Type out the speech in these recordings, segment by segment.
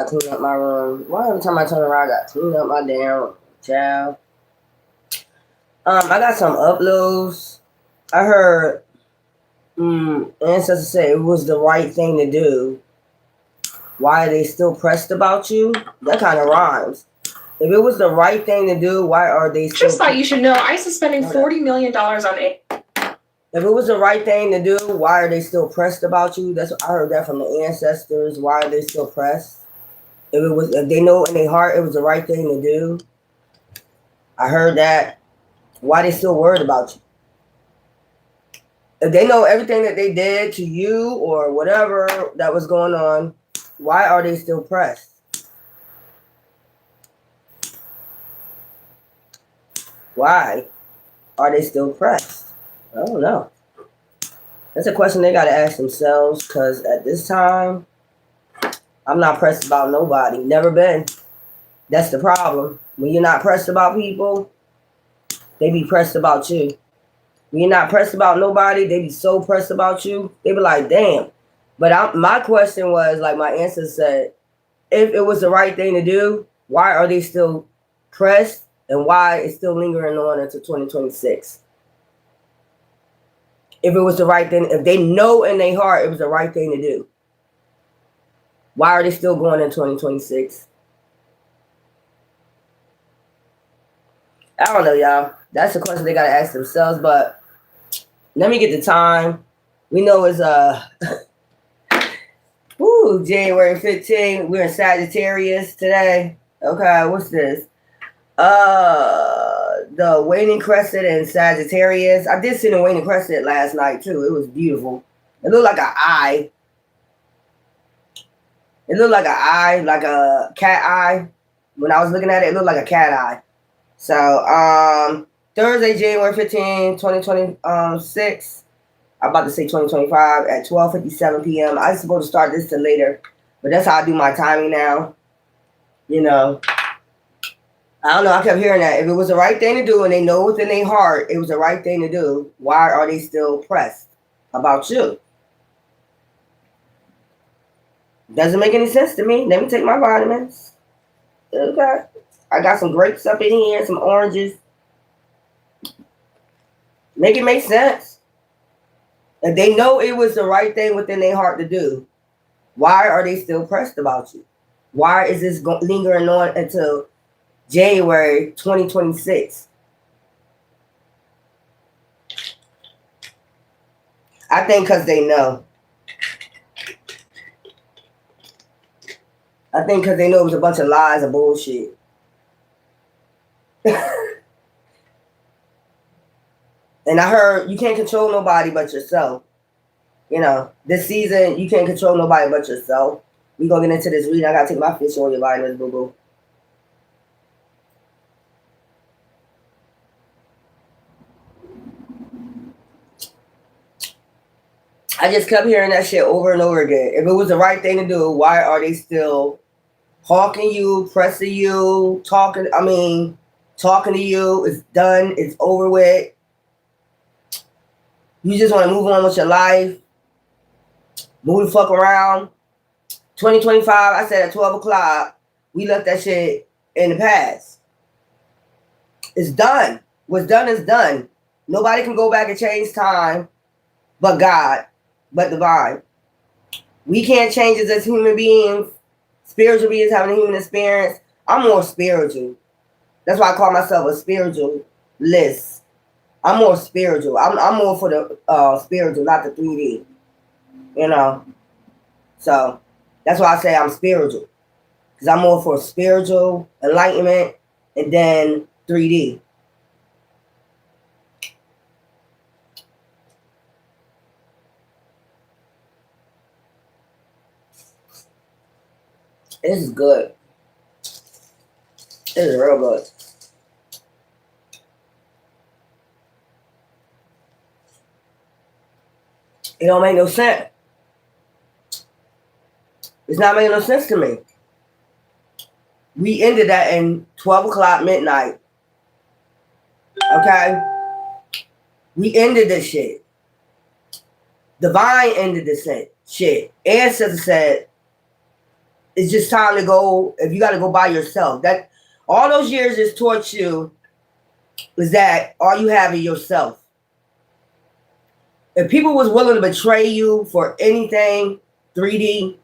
I clean up my room. Why every time I turn around, I got to clean up my damn child. I got some uploads. I heard ancestors say it was the right thing to do. Why are they still pressed about you? That kind of rhymes. If it was the right thing to do, why are they still? Just thought you should know. ICE is spending $40 million on it. If it was the right thing to do, why are they still pressed about you? That's I heard that from the ancestors. Why are they still pressed? If they know in their heart it was the right thing to do, I heard that. Why they still worried about you? If they know everything that they did to you or whatever that was going on, why are they still pressed? Why are they still pressed? I don't know. That's a question they got to ask themselves, because at this time, I'm not pressed about nobody. Never been. That's the problem. When you're not pressed about people, they be pressed about you. When you're not pressed about nobody, they be so pressed about you. They be like, damn. But my question was, like my answer said, if it was the right thing to do, why are they still pressed? And why it's still lingering on until 2026? If it was the right thing, if they know in their heart it was the right thing to do, why are they still going in 2026? I don't know, y'all. That's the question they gotta ask themselves. But let me get the time. We know it's January 15th. We're in Sagittarius today. Okay, what's this? The waning crescent in Sagittarius. I did see the waning crescent last night too. It was beautiful. It looked like an eye. It looked like an eye, like a cat eye. When I was looking at it, it looked like a cat eye. So, Thursday, January 15, 2026. I'm about to say 2025 at 12:57 p.m. I was supposed to start this till later, but that's how I do my timing now. You know, I don't know. I kept hearing that. If it was the right thing to do and they know within their heart it was the right thing to do, why are they still pressed about you? Doesn't make any sense to me. Let me take my vitamins. Okay. I got some grapes up in here, some oranges. Make it make sense. If they know it was the right thing within their heart to do, why are they still pressed about you? Why is this lingering on until January 2026? I think because they know. I think because they know it was a bunch of lies and bullshit. And I heard you can't control nobody but yourself. You know, this season, you can't control nobody but yourself. We gonna get into this reading. I gotta take my fish oil vitamins, boo boo. I just kept hearing that shit over and over again. If it was the right thing to do, why are they still hawking you, pressing you, talking to you? It's done. It's over with. You just want to move on with your life. Move the fuck around. 2025, I said at 12 o'clock, we left that shit in the past. It's done. What's done is done. Nobody can go back and change time but God, but divine. We can't change it as human beings. Spiritual beings having a human experience. I'm more spiritual. That's why I call myself a spiritualist. I'm more spiritual. I'm more for the spiritual, not the 3D. You know? So, that's why I say I'm spiritual. Because I'm more for spiritual enlightenment and then 3D. This is good. This is real good. It don't make no sense. It's not making no sense to me. We ended that in 12 o'clock midnight. Okay? We ended this shit. Divine ended this shit. Ancestor said, it's just time to go. If you got to go by yourself, that all those years just taught you is that all you have is yourself. If people was willing to betray you for anything, 3D,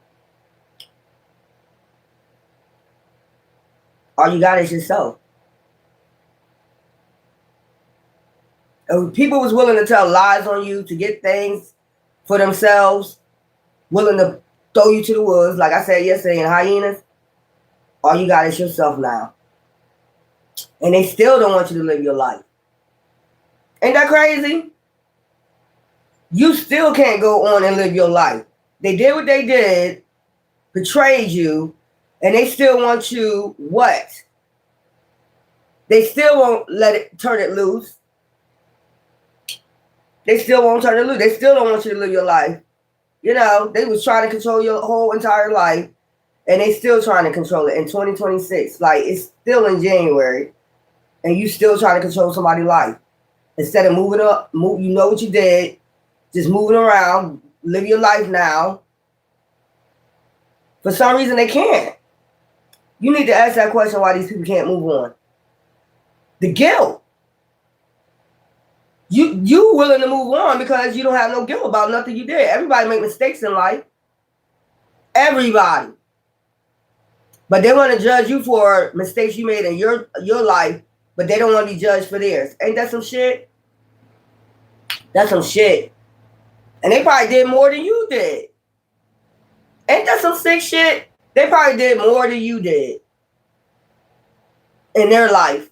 all you got is yourself. If people was willing to tell lies on you to get things for themselves, willing to throw you to the wolves, like I said yesterday in hyenas, all you got is yourself now. And they still don't want you to live your life. Ain't that crazy? You still can't go on and live your life. They did what they did, betrayed you, and they still want you what? They still won't turn it loose. They still won't turn it loose. They still don't want you to live your life. You know, they was trying to control your whole entire life, and they still trying to control it in 2026. Like, it's still in January, and you still trying to control somebody's life. Instead of moving up, you know what you did, just moving around, live your life now. For some reason, they can't. You need to ask that question why these people can't move on. The guilt. You willing to move on because you don't have no guilt about nothing you did. Everybody make mistakes in life. Everybody. But they want to judge you for mistakes you made in your life, but they don't want to be judged for theirs. Ain't that some shit? That's some shit. And they probably did more than you did. Ain't that some sick shit? They probably did more than you did in their life.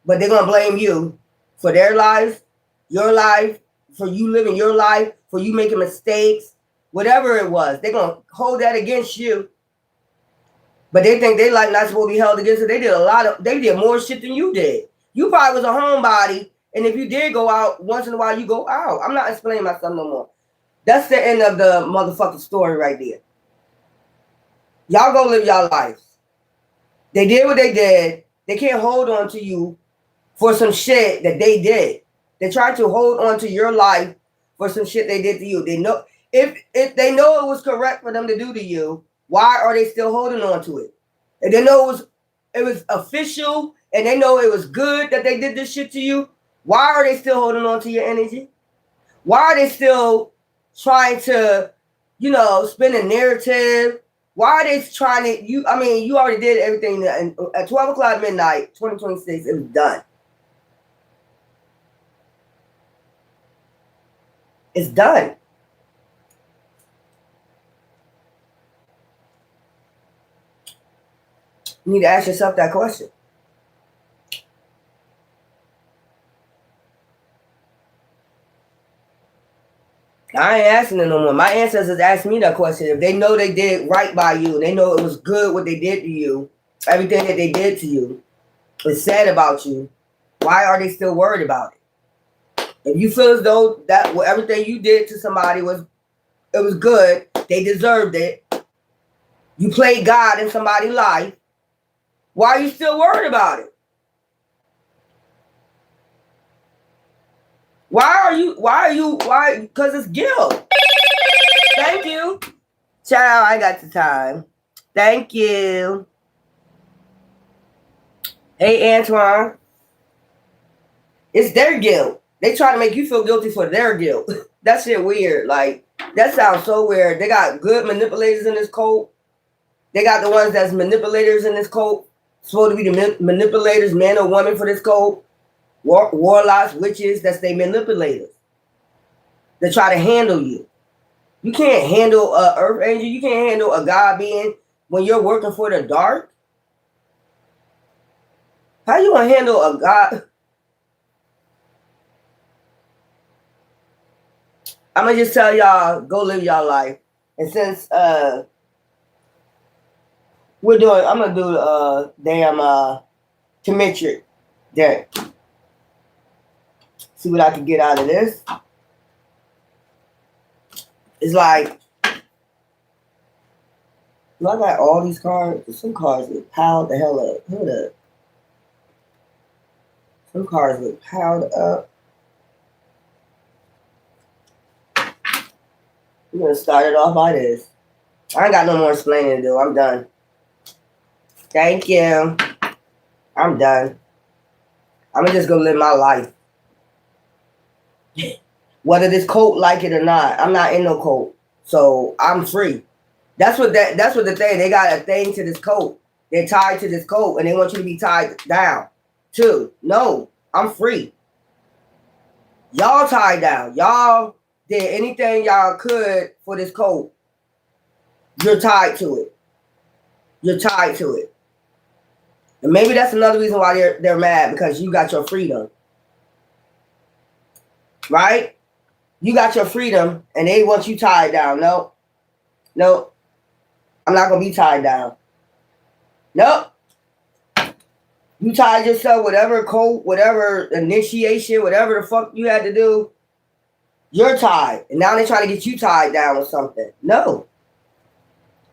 But they're going to blame you for their life, your life, for you living your life, for you making mistakes, whatever it was. They're going to hold that against you. But they think they like not supposed to be held against it. They did more shit than you did. You probably was a homebody, and if you did go out, once in a while you go out. I'm not explaining myself no more. That's the end of the motherfucking story right there. Y'all go live y'all lives. They did what they did. They can't hold on to you for some shit that they did. They tried to hold on to your life for some shit they did to you. They know if they know it was correct for them to do to you, why are they still holding on to it? If they know it was official and they know it was good that they did this shit to you, why are they still holding on to your energy? Why are they still trying to, spin a narrative? Why are they trying to, you already did everything at 12 o'clock midnight, 2026, it was done. It's done. You need to ask yourself that question. I ain't asking it no more. My ancestors asked me that question. If they know they did right by you, they know it was good what they did to you, everything that they did to you was said about you, why are they still worried about it? If you feel as though that everything you did to somebody was good, they deserved it, you played God in somebody's life, why are you still worried about it? Why? Because it's guilt. Thank you. Child, I got the time. Thank you. Hey, Antoine. It's their guilt. They try to make you feel guilty for their guilt. That shit weird. Like, that sounds so weird. They got good manipulators in this cult. They got the ones that's manipulators in this cult. Supposed to be the manipulators, man or woman for this cult. Warlocks, witches, that's they manipulators. They try to handle you. You can't handle a earth angel. You can't handle a God being when you're working for the dark. How you gonna handle a God? I'm gonna just tell y'all, go live y'all life. And since I'm gonna do damn Demetric deck. See what I can get out of this. It's like, do I got all these cards? Some cards get piled the hell up. Hold up. Some cards get piled up. We're gonna start it off by this. I ain't got no more explaining to do. I'm done. Thank you. I'm done. I'm just gonna live my life. Whether this cult like it or not, I'm not in no cult. So I'm free. That's what the thing. They got a thing to this cult. They're tied to this cult and they want you to be tied down too. No, I'm free. Y'all tied down. Y'all did anything y'all could for this cult. You're tied to it. You're tied to it. And maybe that's another reason why they're mad, because you got your freedom. Right? You got your freedom and they want you tied down. No. Nope. I'm not going to be tied down. Nope. You tied yourself, whatever code, whatever initiation, whatever the fuck you had to do, you're tied. And now they're trying to get you tied down with something. No.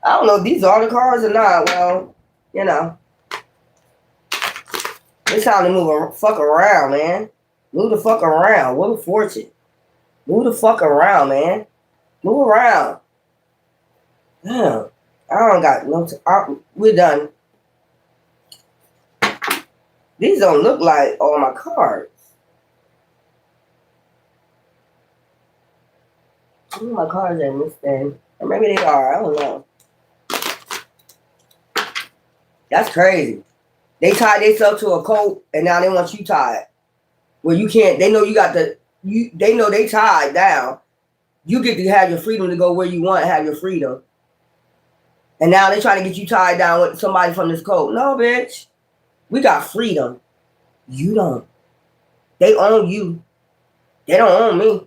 I don't know if these are the cards or not. Well, you know. It's time to move fuck around, man. Move the fuck around. What a fortune. Move the fuck around, man. Move around. Damn. I don't got no time. We're done. These don't look like all my cards. My cards are in this thing. Or maybe they are. I don't know. That's crazy. They tied themselves to a coat and now they want you tied. Well, you can't. They know you got the. They know they tied down. You get to have your freedom to go where you want, have your freedom. And now they're trying to get you tied down with somebody from this code. No, bitch. We got freedom. You don't. They own you. They don't own me.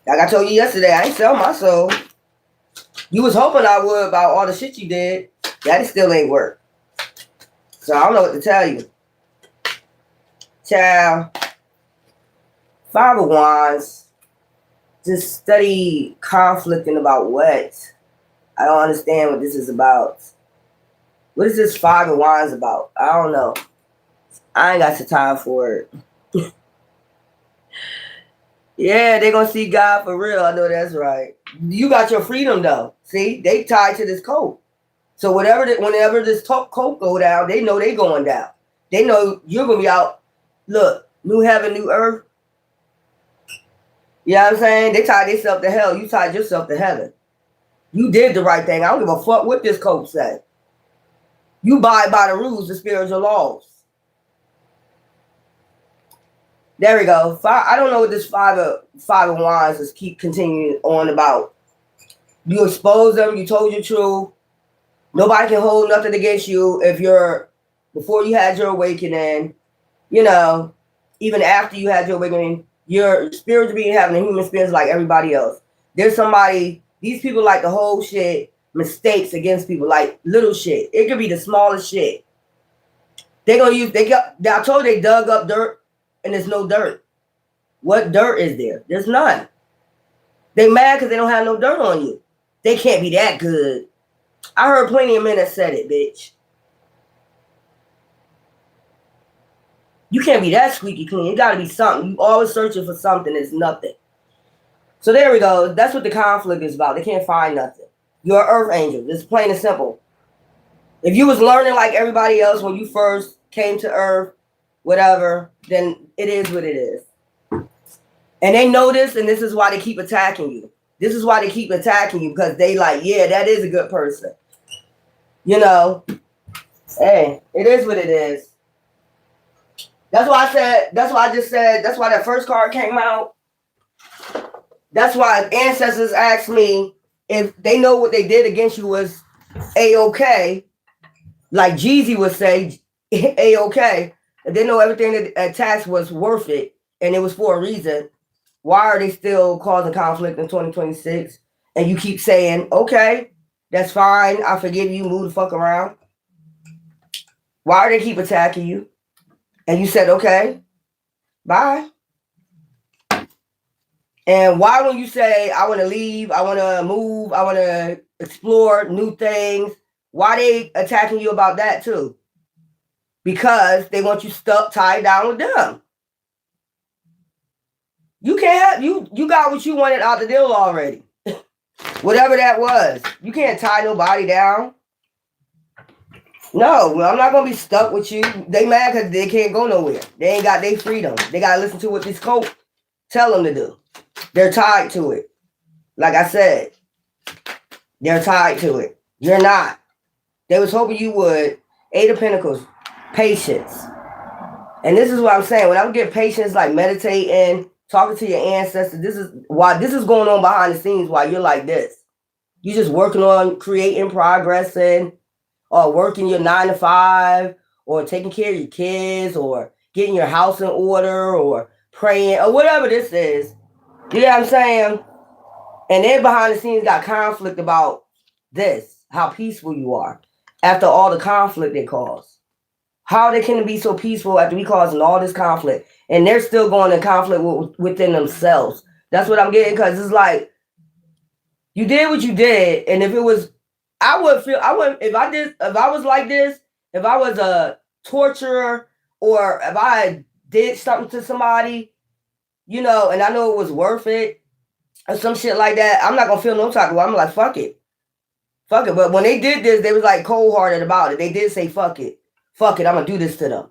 Like I told you yesterday, I ain't sell my soul. You was hoping I would about all the shit you did. That still ain't work. So I don't know what to tell you. Child. 5 of Wands. Just study conflicting about what? I don't understand what this is about. What is this 5 of Wands about? I don't know. I ain't got the time for it. Yeah, they gonna see God for real. I know that's right. You got your freedom though. See, they tied to this code. So whenever this code go down, they know they going down. They know you're gonna be out. Look, new heaven, new earth. You know what I'm saying? They tied themselves to hell. You tied yourself to heaven. You did the right thing. I don't give a fuck what this code says. You abide by the rules, the spiritual laws. There we go. I don't know what this five of Wands is keep continuing on about. You expose them. You told your truth. Nobody can hold nothing against you if before you had your awakening, you know, even after you had your awakening, your spiritual being having a human experience like everybody else. There's these people like the whole shit, mistakes against people, like little shit. It could be the smallest shit. I told you they dug up dirt and there's no dirt. What dirt is there? There's none. They mad because they don't have no dirt on you. They can't be that good. I heard plenty of men that said it, bitch. You can't be that squeaky clean. It got to be something. You always searching for something. It's nothing. So there we go. That's what the conflict is about. They can't find nothing. You're an earth angel. It's plain and simple. If you was learning like everybody else when you first came to earth, whatever, then it is what it is. And they know this, and this is why they keep attacking you. This is why they keep attacking you, because they like, yeah, that is a good person. You know, hey, it is what it is. That's why I just said, that's why that first card came out. That's why ancestors asked me if they know what they did against you was A-okay, like Jeezy would say, A-okay, and they know everything that attached was worth it, and it was for a reason. Why are they still causing conflict in 2026? And you keep saying, okay, that's fine, I forgive you, move the fuck around. Why do they keep attacking you? And you said, okay, bye. And why don't you say, I want to leave, I want to move, I want to explore new things? Why they attacking you about that too? Because they want you stuck, tied down with them. You can't have, you got what you wanted out the deal already. Whatever that was. You can't tie nobody down. No, well, I'm not gonna be stuck with you. They mad because they can't go nowhere. They ain't got their freedom. They gotta listen to what this coach tell them to do. They're tied to it. Like I said, they're tied to it. You're not. They was hoping you would. Eight of Pentacles, patience. And this is what I'm saying. When I get patience, like meditating, talking to your ancestors, this is why this is going on behind the scenes while you're like this. You're just working on creating, progressing, or working your 9 to 5, or taking care of your kids, or getting your house in order, or praying, or whatever this is. You know what I'm saying? And then behind the scenes got conflict about this, how peaceful you are after all the conflict they caused. How they can be so peaceful after we causing all this conflict, and they're still going in conflict within themselves. That's what I'm getting, because it's like you did what you did, and if it was, I would if I was like this, if I was a torturer, or if I did something to somebody, and I know it was worth it, or some shit like that, I'm not gonna feel no type of way. I'm like, fuck it. But when they did this, they was like cold hearted about it. They did say fuck it, I'm gonna do this to them.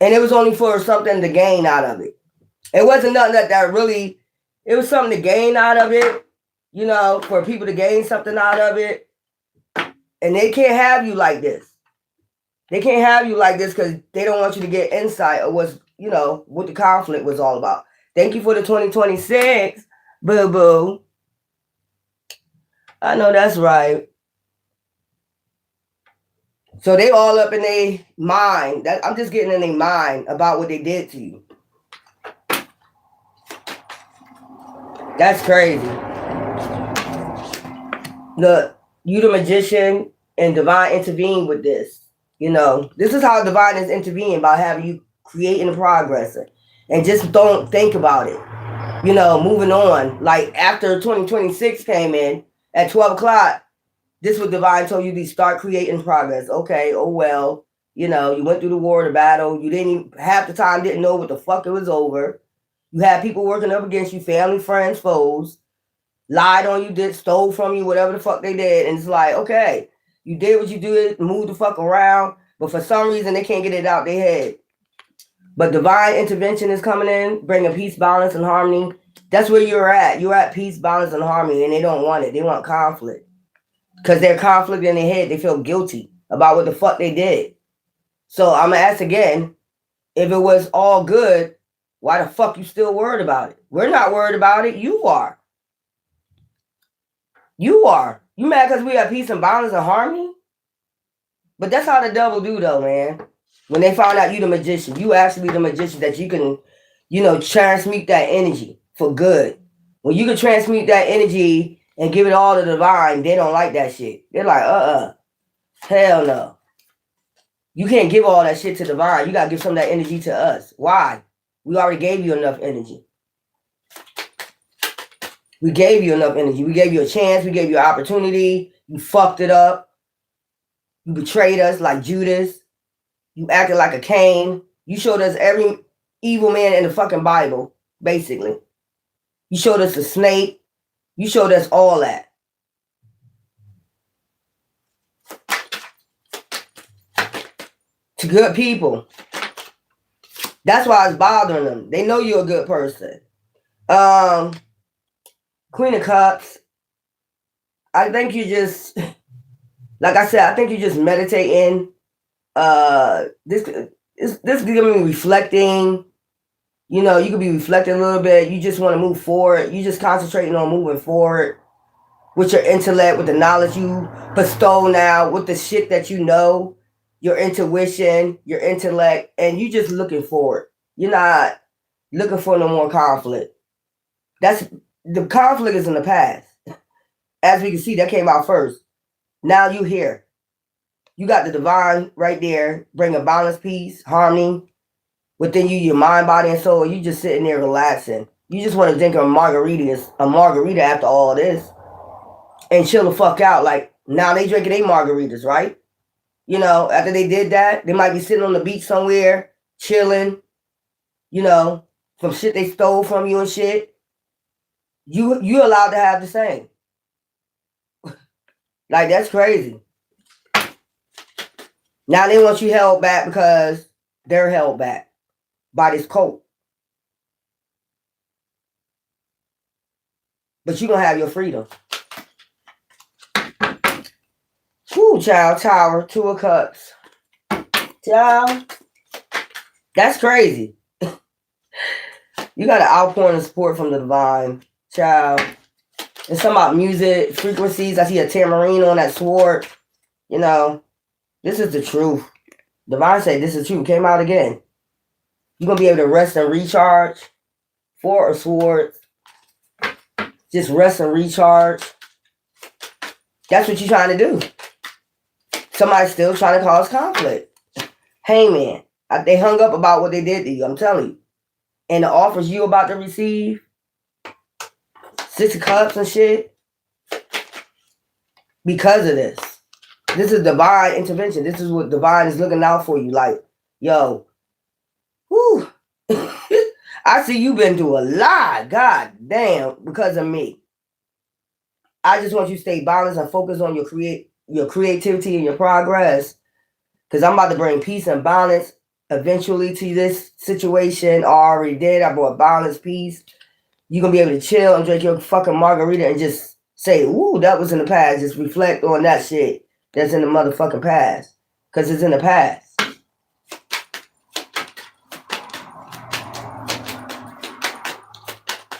And it was only for something to gain out of it. It wasn't nothing that really, it was something to gain out of it, for people to gain something out of it. And they can't have you like this. They can't have you like this because they don't want you to get insight of what's, what the conflict was all about. Thank you for the 2026, boo-boo. I know that's right. So they all up in their mind. I'm just getting in their mind about what they did to you. That's crazy. You the magician, and divine intervene with this. This is how divine is intervening, by having you creating and progressing. And just don't think about it. Moving on. Like after 2026 came in at 12 o'clock, this was divine told you to start creating progress. Okay, oh well. You went through the war, the battle. You didn't even, half the time didn't know what the fuck it was over. You had people working up against you, family, friends, foes, lied on you, stole from you, whatever the fuck they did. And it's like, okay, you did what you did, moved the fuck around, but for some reason they can't get it out their head. But divine intervention is coming in, bringing peace, balance, and harmony. That's where you're at. You're at peace, balance, and harmony, and they don't want it. They want conflict. Because they're conflict in their head. They feel guilty about what the fuck they did. So I'm going to ask again, if it was all good, why the fuck you still worried about it? We're not worried about it. You are. You are. You mad because we have peace and balance and harmony? But that's how the devil do, though, man. When they found out you the magician, you actually the magician that you can, transmute that energy for good. When you can transmute that energy and give it all to the divine, they don't like that shit. They're like, hell no. You can't give all that shit to divine. You got to give some of that energy to us. Why? We already gave you enough energy. We gave you enough energy. We gave you a chance. We gave you an opportunity. You fucked it up. You betrayed us like Judas. You acted like a Cain. You showed us every evil man in the fucking Bible, basically. You showed us the snake. You showed us all that. To good people. That's why it's bothering them. They know you're a good person. Queen of Cups. I think you just, like I said, I think you just meditating. This giving me reflecting. You could be reflecting a little bit. You just want to move forward. You just concentrating on moving forward with your intellect, with the knowledge you bestow now, with the shit that you know, your intuition, your intellect, and you just looking forward. You're not looking for no more conflict. The conflict is in the past. As we can see, that came out first. Now you here. You got the divine right there, bringing balance, peace, harmony within you, your mind, body, and soul. You just sitting there relaxing. You just want to drink a margarita after all this and chill the fuck out. Like, now they drinking their margaritas, right? After they did that, they might be sitting on the beach somewhere, chilling, from shit they stole from you and shit. You allowed to have the same. Like, that's crazy. Now they want you held back because they're held back by this cult. But you don't have your freedom. Whoo, child, Tower, 2 of Cups. Child, that's crazy. You got an outpouring of support from the divine, child. It's something about music, frequencies. I see a tambourine on that sword. You know, this is the truth. Divine said this is true. Came out again. You're going to be able to rest and recharge. 4 of Swords. Just rest and recharge. That's what you're trying to do. Somebody's still trying to cause conflict. Hangman. They hung up about what they did to you. I'm telling you. And the offers you about to receive. 6 of Cups and shit. Because of this. This is divine intervention. This is what divine is looking out for you. Like, yo. Whew. I see you've been through a lot. God damn. Because of me. I just want you to stay balanced and focus on your creativity and your progress. Because I'm about to bring peace and balance eventually to this situation. I already did. I brought balance, peace. You're going to be able to chill and drink your fucking margarita and just say, ooh, that was in the past. Just reflect on that shit that's in the motherfucking past. Because it's in the past.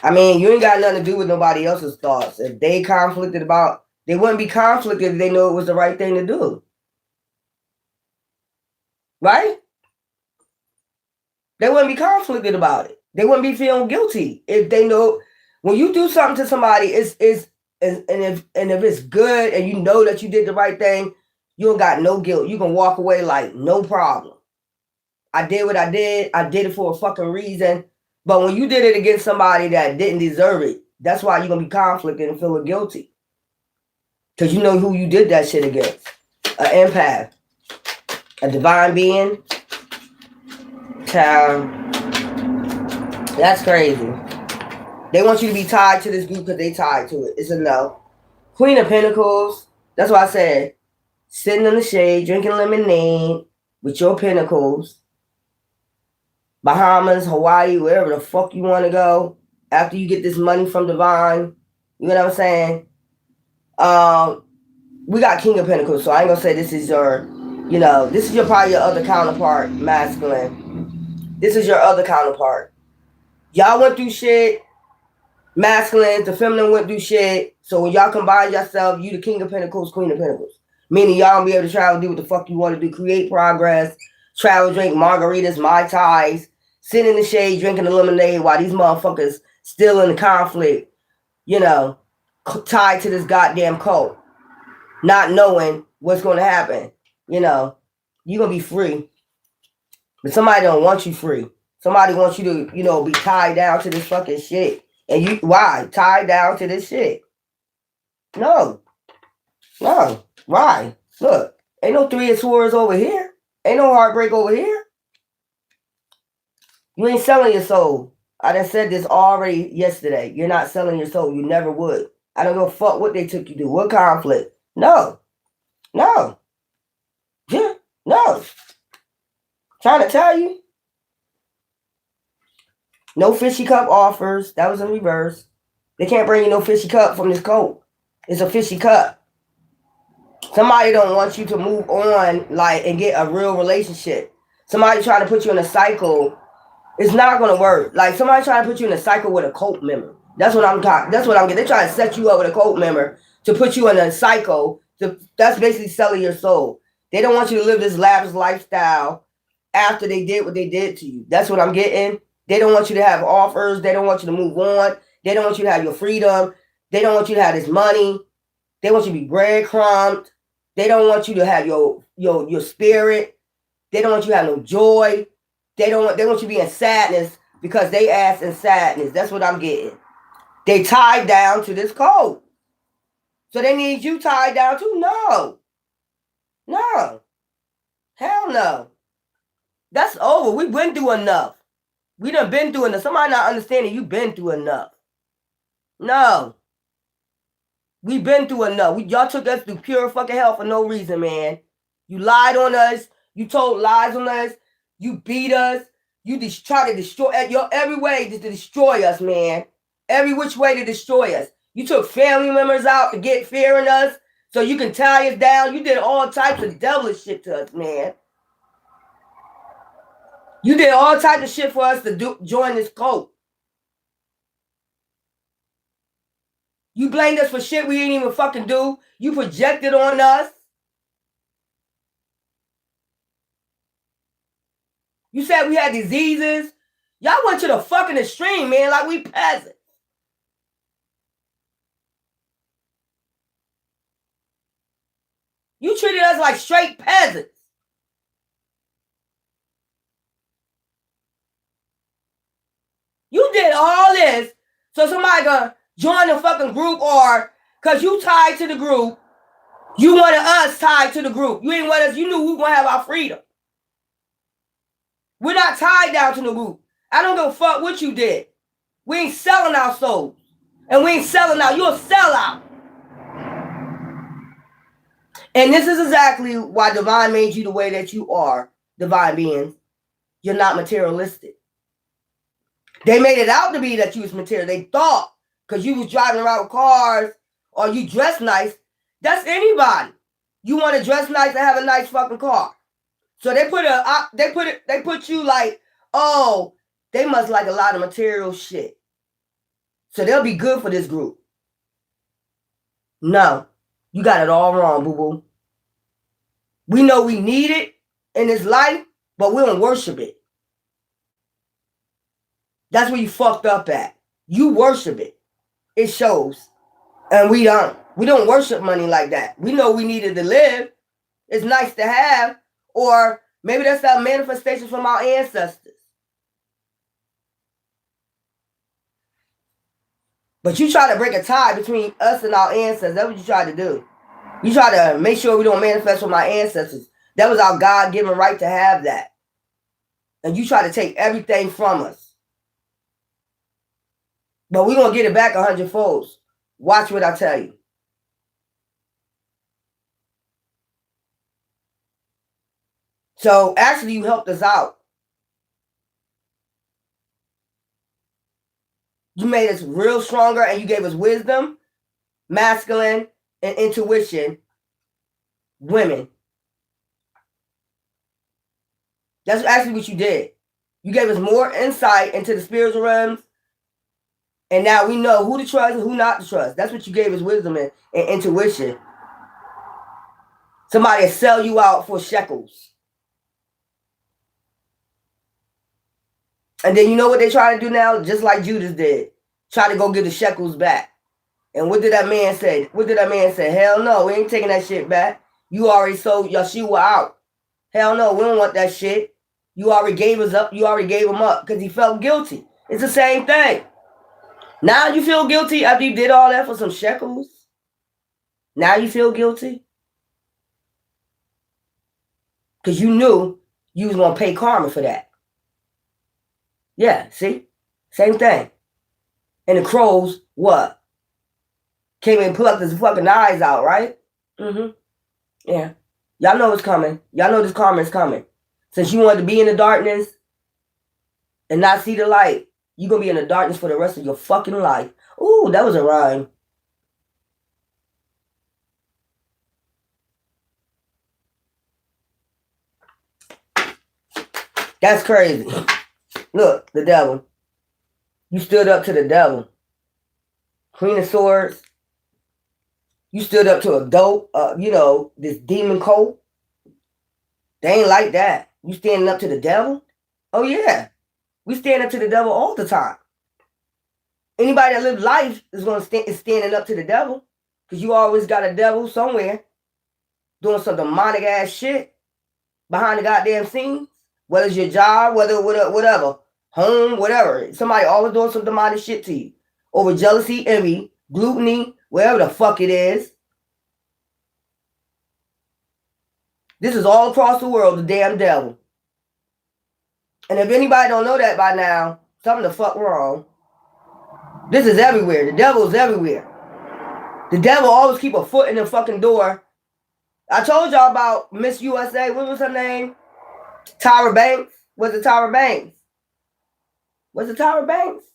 I mean, you ain't got nothing to do with nobody else's thoughts. If they conflicted about, they wouldn't be conflicted if they knew it was the right thing to do. Right? They wouldn't be conflicted about it. They wouldn't be feeling guilty if they know when you do something to somebody, and if it's good and you know that you did the right thing, you don't got no guilt. You can walk away like no problem. I did what I did. I did it for a fucking reason. But when you did it against somebody that didn't deserve it, that's why you're gonna be conflicted and feeling guilty. Because you know who you did that shit against. An empath. A divine being. Child. That's crazy. They want you to be tied to this group because they tied to it. It's a no. Queen of Pentacles. That's why I said, sitting in the shade, drinking lemonade with your pentacles. Bahamas, Hawaii, wherever the fuck you want to go. After you get this money from divine. You know what I'm saying? We got King of Pentacles, so I ain't gonna say this is your, this is probably your other counterpart, masculine. This is your other counterpart. Y'all went through shit. Masculine, the feminine went through shit. So when y'all combine yourself, you the King of Pentacles, Queen of Pentacles. Meaning y'all gonna be able to travel, do what the fuck you want to do, create progress, travel, drink margaritas, Mai Tais, sit in the shade, drinking the lemonade while these motherfuckers still in the conflict, tied to this goddamn cult. Not knowing what's going to happen. You're going to be free. But somebody don't want you free. Somebody wants you to, be tied down to this fucking shit. And why? Tied down to this shit. No. Why? Look, ain't no 3 of Swords over here. Ain't no heartbreak over here. You ain't selling your soul. I done said this already yesterday. You're not selling your soul. You never would. I don't give a fuck what they took you to. What conflict? No. Yeah, no. Trying to tell you. No fishy cup offers. That was in reverse. They can't bring you no fishy cup from this cult. It's a fishy cup. Somebody don't want you to move on and get a real relationship. Somebody trying to put you in a cycle. It's not going to work. Like somebody trying to put you in a cycle with a cult member. That's what I'm talking. That's what I'm getting. They're trying to set you up with a cult member to put you in a cycle. That's basically selling your soul. They don't want you to live this lavish lifestyle after they did what they did to you. That's what I'm getting. They don't want you to have offers. They don't want you to move on. They don't want you to have your freedom. They don't want you to have this money. They want you to be breadcrumbed. They don't want you to have your spirit. They don't want you to have no joy. They want you to be in sadness because they ass in sadness. That's what I'm getting. They tied down to this code. So they need you tied down too? No. Hell no. That's over. We've been through enough. We done been through enough. Somebody not understanding you've been through enough. No. We've been through enough. Y'all took us through pure fucking hell for no reason, man. You lied on us. You told lies on us. You beat us. You try to destroy every way to destroy us, man. Every which way to destroy us. You took family members out to get fear in us so you can tie us down. You did all types of devilish shit to us, man. You did all types of shit for us to join this cult. You blamed us for shit we didn't even fucking do. You projected on us. You said we had diseases. Y'all went to the fucking extreme, man, like we peasants. You treated us like straight peasants. You did all this so somebody gonna join the fucking group, or because you tied to the group, you wanted us tied to the group. You ain't want us, you knew we were gonna have our freedom. We're not tied down to the group. I don't give a fuck what you did. We ain't selling our souls. And we ain't selling out. You're a sellout. And this is exactly why divine made you the way that you are, divine beings. You're not materialistic. They made it out to be that you was material. They thought because you was driving around with cars or you dress nice. That's anybody. You want to dress nice and have a nice fucking car. So they put you like, oh, they must like a lot of material shit. So they'll be good for this group. No, you got it all wrong, boo-boo. We know we need it in this life, but we don't worship it. That's where you fucked up at. You worship it. It shows. And we don't. We don't worship money like that. We know we needed to live. It's nice to have. Or maybe that's that manifestation from our ancestors. But you try to break a tie between us and our ancestors. That's what you try to do. You try to make sure we don't manifest from our ancestors. That was our God-given right to have that. And you try to take everything from us. But we're going to get it back 100-fold. Watch what I tell you. So actually you helped us out. You made us real stronger and you gave us wisdom, masculine, and intuition. Women. That's actually what you did. You gave us more insight into the spiritual realms. And now we know who to trust and who not to trust. That's what you gave us, wisdom and intuition. Somebody will sell you out for shekels. And then you know what they try to do now? Just like Judas did. Try to go get the shekels back. And what did that man say? What did that man say? Hell no, we ain't taking that shit back. You already sold Yeshua out. Hell no, we don't want that shit. You already gave us up. You already gave him up because he felt guilty. It's the same thing. Now you feel guilty after you did all that for some shekels? Now you feel guilty? Because you knew you was going to pay karma for that. Yeah, see? Same thing. And the crows, what? Came and plucked his fucking eyes out, right? Mm-hmm. Yeah. Y'all know it's coming. Y'all know this karma is coming. Since you wanted to be in the darkness and not see the light, you're going to be in the darkness for the rest of your fucking life. Ooh, that was a rhyme. That's crazy. Look, the devil. You stood up to the devil. Queen of Swords. You stood up to a dope, this demon cult. They ain't like that. You standing up to the devil? Oh, yeah. We stand up to the devil all the time. Anybody that lives life is standing up to the devil. Because you always got a devil somewhere doing some demonic ass shit behind the goddamn scenes. Whether it's your job, whatever. Home, whatever. Somebody always doing some demonic shit to you. Over jealousy, envy, gluttony, whatever the fuck it is. This is all across the world, the damn devil. And if anybody don't know that by now, something the fuck wrong. This is everywhere. The devil is everywhere. The devil always keep a foot in the fucking door I told y'all about Miss USA. What was her name? Tyra Banks. Was it Tyra Banks? Was it Tyra Banks?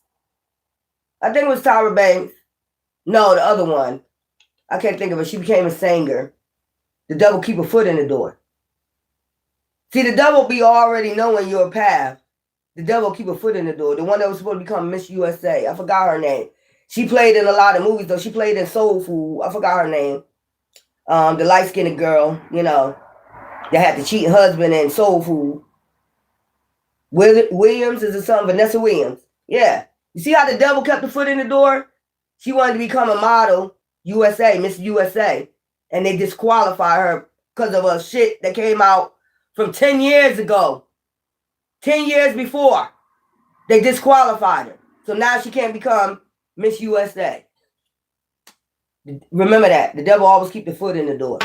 I think it was Tyra Banks. No, the other one. I can't think of it. She became a singer. The devil keep a foot in the door. See, the devil be already knowing your path. The devil keep a foot in the door. The one that was supposed to become Miss USA. I forgot her name. She played in a lot of movies, though. She played in Soul Food. I forgot her name. The light-skinned girl, you know, that had the cheating husband in Soul Food. Williams is the son, Vanessa Williams. Yeah. You see how the devil kept the foot in the door? She wanted to become a model, USA, Miss USA. And they disqualified her because of a shit that came out from 10 years ago. 10 years before. They disqualified her. So now she can't become Miss USA. Remember that. The devil always keep the foot in the door.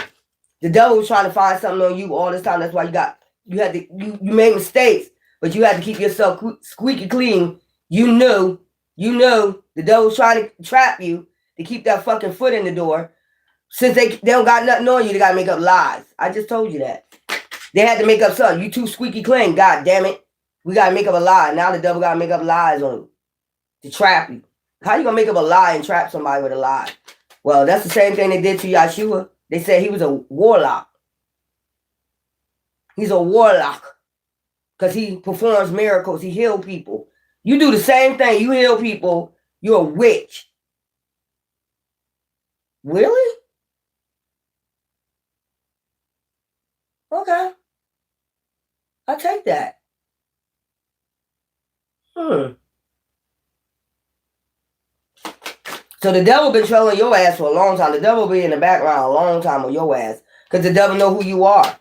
The devil was trying to find something on you all this time. That's why you made mistakes, but you had to keep yourself squeaky clean. You knew the devil was trying to trap you to keep that fucking foot in the door. Since they don't got nothing on you, they gotta make up lies. I just told you that. They had to make up something. You too squeaky clean. God damn it. We gotta make up a lie. Now the devil gotta make up lies on you to trap you. How you gonna make up a lie and trap somebody with a lie? Well, that's the same thing they did to Yeshua. They said he was a warlock. He's a warlock because he performs miracles. He heals people. You do the same thing. You heal people. You're a witch. Really? Okay. I'll take that. So the devil been trolling your ass for a long time. The devil be in the background a long time on your ass. Because the devil know who you are.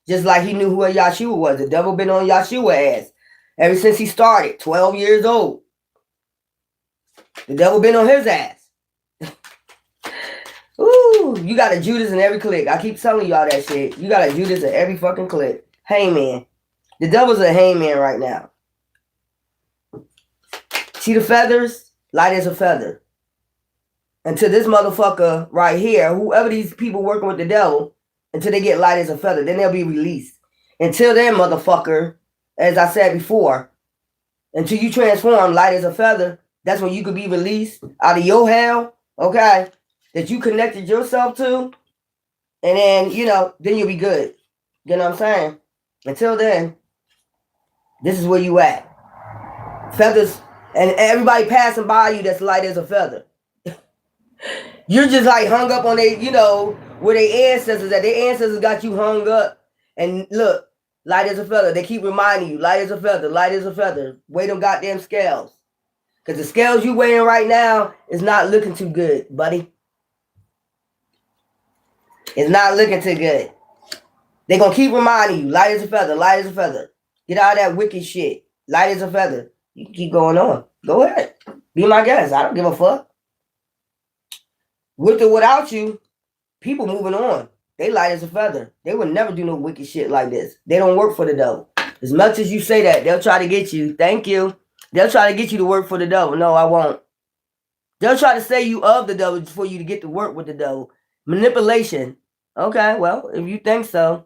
Just like he knew who Yeshua was. The devil been on Yeshua ass ever since he started. 12 years old. The devil been on his ass. Ooh, you got a Judas in every clique. I keep telling y'all that shit. You got a Judas in every fucking clique. Hangman. The devil's a hangman right now. See the feathers? Light as a feather. Until this motherfucker right here, whoever these people working with the devil, until they get light as a feather, then they'll be released. Until then, motherfucker, as I said before, until you transform light as a feather, that's when you could be released out of your hell, okay, that you connected yourself to, and then, you know, then you'll be good. You know what I'm saying? Until then, this is where you at. Feathers, and everybody passing by you that's light as a feather. You're just like hung up on they, you know, where their ancestors at. Their ancestors got you hung up. And look, light as a feather. They keep reminding you, light as a feather, light as a feather. Weigh them goddamn scales. Because the scales you weighing right now is not looking too good, buddy. It's not looking too good. They're going to keep reminding you, light as a feather, light as a feather. Get out of that wicked shit. Light as a feather. You can keep going on. Go ahead. Be my guest. I don't give a fuck. With or without you, people moving on. They light as a feather. They would never do no wicked shit like this. They don't work for the devil. As much as you say that, they'll try to get you. Thank you. They'll try to get you to work for the devil. No, I won't. They'll try to say you of the devil for you to get to work with the devil. Manipulation. Okay, well, if you think so.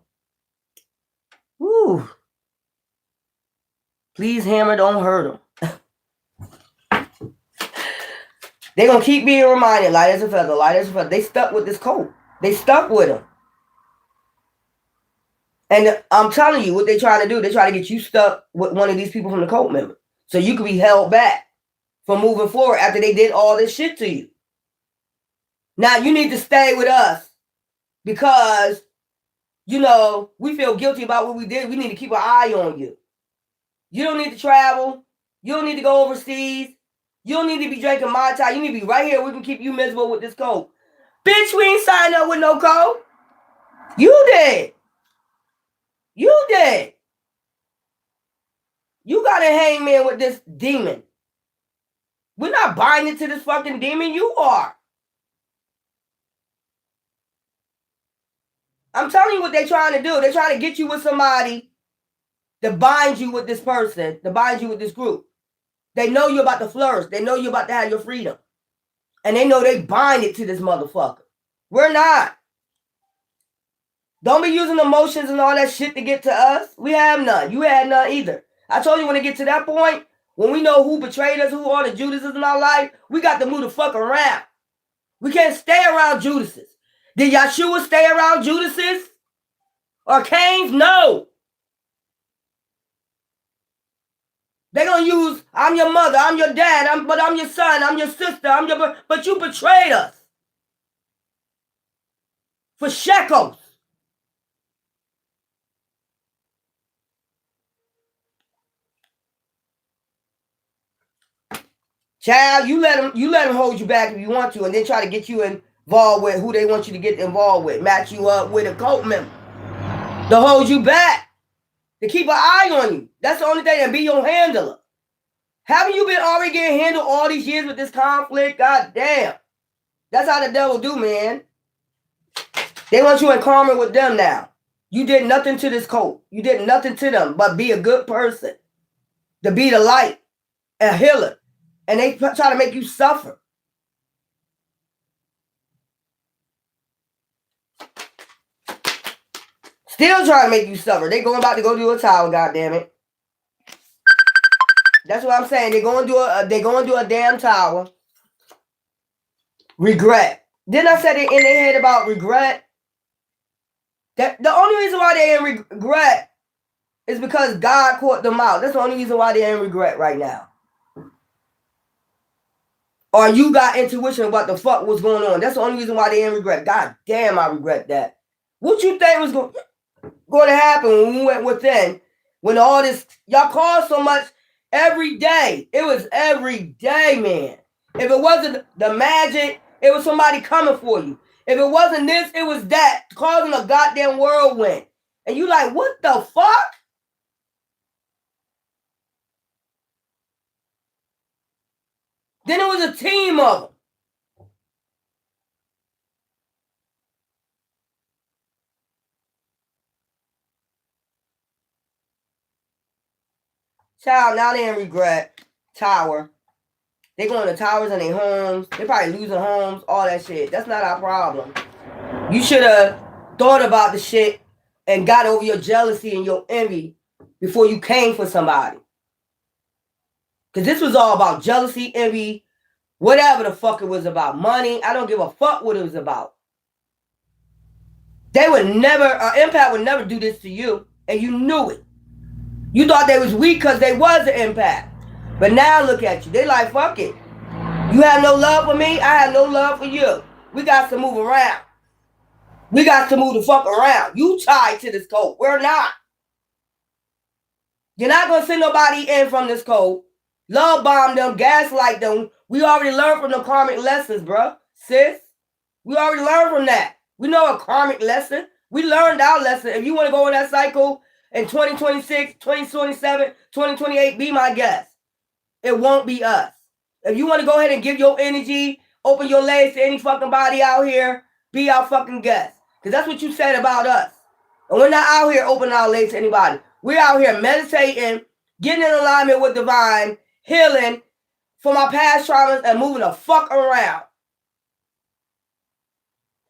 Woo. Please, hammer, don't hurt them. They're going to keep being reminded, light as a feather, light as a feather. They stuck with this cult. They stuck with him. And I'm telling you what they trying to do. They try to get you stuck with one of these people from the cult member. So you can be held back from moving forward after they did all this shit to you. Now you need to stay with us because, you know, we feel guilty about what we did. We need to keep an eye on you. You don't need to travel. You don't need to go overseas. You don't need to be drinking Mai Tai. You need to be right here. We can keep you miserable with this coke. Bitch, we ain't signed up with no coke. You did. You did. You got a hangman with this demon. We're not binding to this fucking demon. You are. I'm telling you what they're trying to do. They're trying to get you with somebody to bind you with this person, to bind you with this group. They know you're about to flourish. They know you're about to have your freedom. And they know they bind it to this motherfucker. We're not. Don't be using emotions and all that shit to get to us. We have none. You had none either. I told you when it get to that point, when we know who betrayed us, who are the Judases in our life, we got to move the fuck around. We can't stay around Judases. Did Yeshua stay around Judases? Or Cain's? No. They're going to use, I'm your mother, I'm your dad, but I'm your son, I'm your sister, but you betrayed us. For shekels. Child, you let them hold you back if you want to, and then try to get you involved with who they want you to get involved with, match you up with a cult member, to hold you back, to keep an eye on you. That's the only thing, and be your handler. Haven't you been already getting handled all these years with this conflict? God damn. That's how the devil do, man. They want you in karma with them now. You did nothing to this cult. You did nothing to them but be a good person, to be the light, a healer. And they try to make you suffer. Still trying to make you suffer. They about to go do a tower, goddammit. That's what I'm saying. They're going to do a damn tower. Regret. Didn't I say in their head about regret? That the only reason why they're in regret is because God caught them out. That's the only reason why they're in regret right now. Or you got intuition about the fuck what's going on. That's the only reason why they're in regret. God damn, I regret that. What you think was going to happen when we went within? When all this, y'all caused so much every day. It was every day, man. If it wasn't the magic, it was somebody coming for you. If it wasn't this, it was that. Causing a goddamn whirlwind. And you like, what the fuck? Then it was a team of them. Child, now they in regret. Tower. They going to towers in their homes. They probably losing homes, all that shit. That's not our problem. You should have thought about the shit and got over your jealousy and your envy before you came for somebody. Because this was all about jealousy, envy, whatever the fuck it was about. Money. I don't give a fuck what it was about. They would never, Impact would never do this to you. And you knew it. You thought they was weak because they was an Impact. But now look at you. They like, fuck it. You have no love for me. I have no love for you. We got to move around. We got to move the fuck around. You tied to this code. We're not. You're not going to send nobody in from this code. Love bomb them, gaslight them. We already learned from the karmic lessons, bro. Sis. We already learned from that. We know a karmic lesson. We learned our lesson. If you want to go in that cycle in 2026, 2027, 2028, be my guest. It won't be us. If you want to go ahead and give your energy, open your legs to any fucking body out here, be our fucking guest. Because that's what you said about us. And we're not out here opening our legs to anybody. We're out here meditating, getting in alignment with divine, healing from our past traumas, and moving the fuck around.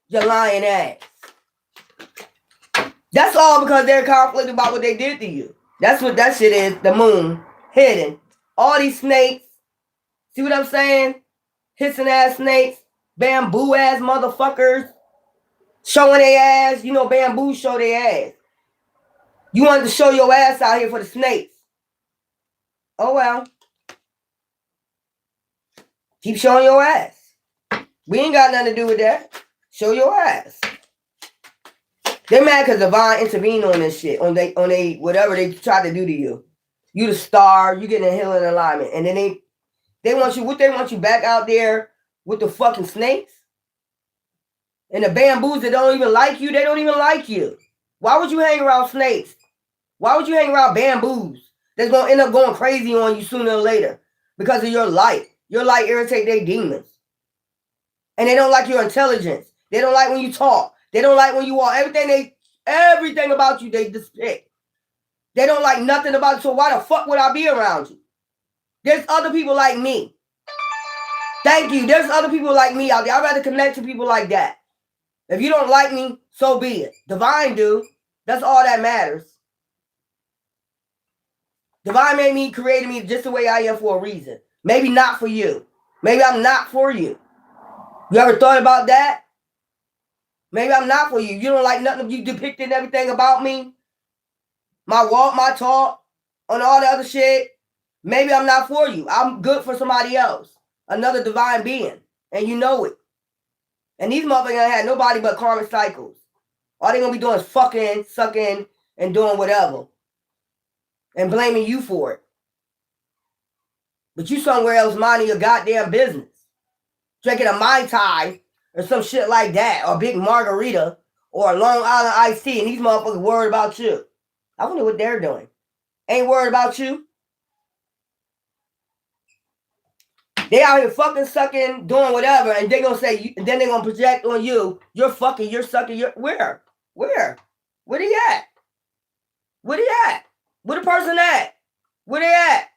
Your lying ass. That's all because they're conflicted about what they did to you. That's what that shit is. The moon. Hidden. All these snakes. See what I'm saying? Hissing ass snakes. Bamboo ass motherfuckers. Showing their ass. You know bamboo show their ass. You wanted to show your ass out here for the snakes. Oh well. Keep showing your ass. We ain't got nothing to do with that. Show your ass. They're mad because Divine intervened on this shit. On they whatever they tried to do to you. You the star. You getting a healing alignment. And then they want you, what they want you back out there with the fucking snakes? And the bamboos that don't even like you, they don't even like you. Why would you hang around snakes? Why would you hang around bamboos that's going to end up going crazy on you sooner or later? Because of your light. Your light irritates their demons. And they don't like your intelligence. They don't like when you talk. They don't like when you walk. Everything about you, they depict. They don't like nothing about you. So why the fuck would I be around you? There's other people like me. Thank you. There's other people like me out there. I'd rather connect to people like that. If you don't like me, so be it. Divine do. That's all that matters. Divine made me, created me just the way I am for a reason. Maybe not for you. Maybe I'm not for you. You ever thought about that? Maybe I'm not for you. You don't like nothing. You depicting everything about me. My walk, my talk, and all the other shit. Maybe I'm not for you. I'm good for somebody else. Another divine being. And you know it. And these motherfuckers ain't had nobody but karmic cycles. All they gonna be doing is fucking, sucking, and doing whatever. And blaming you for it. But you somewhere else minding your goddamn business. Drinking a Mai Tai or some shit like that. Or a big margarita. Or a Long Island iced tea. And these motherfuckers worried about you. I wonder what they're doing. Ain't worried about you. They out here fucking, sucking, doing whatever. And they gonna say, and then they gonna project on you. You're fucking, you're sucking, you're... Where? Where? Where they at? Where they at? Where the person at? Where they at?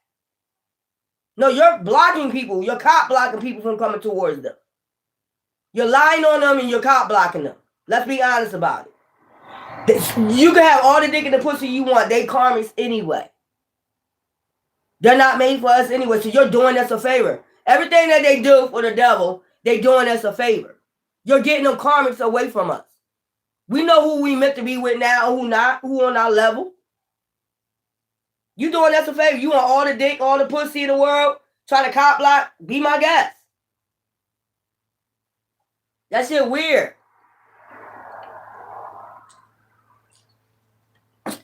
No, you're blocking people. You're cop blocking people from coming towards them. You're lying on them and you're cop blocking them. Let's be honest about it. You can have all the dick in the pussy you want. They karmics anyway. They're not made for us anyway. So you're doing us a favor. Everything that they do for the devil, they doing us a favor. You're getting them karmics away from us. We know who we meant to be with now, who not, who on our level. You doing us a favor. You want all the dick, all the pussy in the world, trying to cop block, be my guest. That shit weird.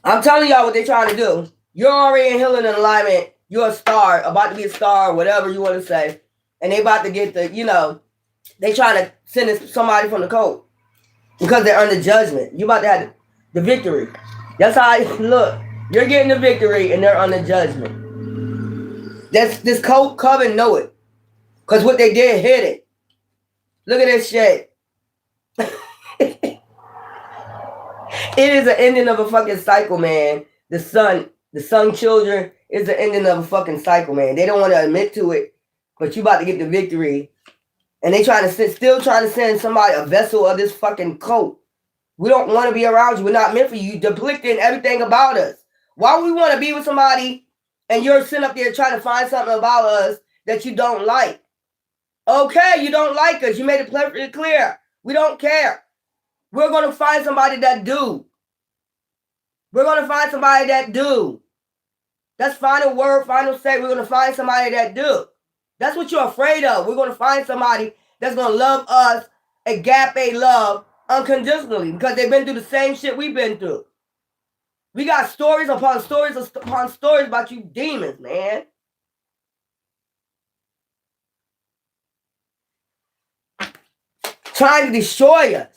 I'm telling y'all what they're trying to do. You're already in healing and alignment. You're a star, about to be a star, whatever you want to say. And they about to get the, you know, they trying to send somebody from the code. Because they're under judgment. You about to have the victory. That's how I look. You're getting the victory and they're under judgment. This Coven know it. Because what they did hit it. Look at this shit. It is an ending of a fucking cycle, man. The sun children is the ending of a fucking cycle, man. They don't want to admit to it, but you about to get the victory. And they still trying to send somebody a vessel of this fucking coat. We don't want to be around you. We're not meant for you. You depicting everything about us. Why would we want to be with somebody and you're sitting up there trying to find something about us that you don't like? Okay, you don't like us. You made it perfectly clear. We don't care. We're going to find somebody that do. We're going to find somebody that do. That's final word, final say. We're going to find somebody that do. That's what you're afraid of. We're going to find somebody that's going to love us, agape love, unconditionally. Because they've been through the same shit we've been through. We got stories upon stories upon stories about you demons, man. Trying to destroy us.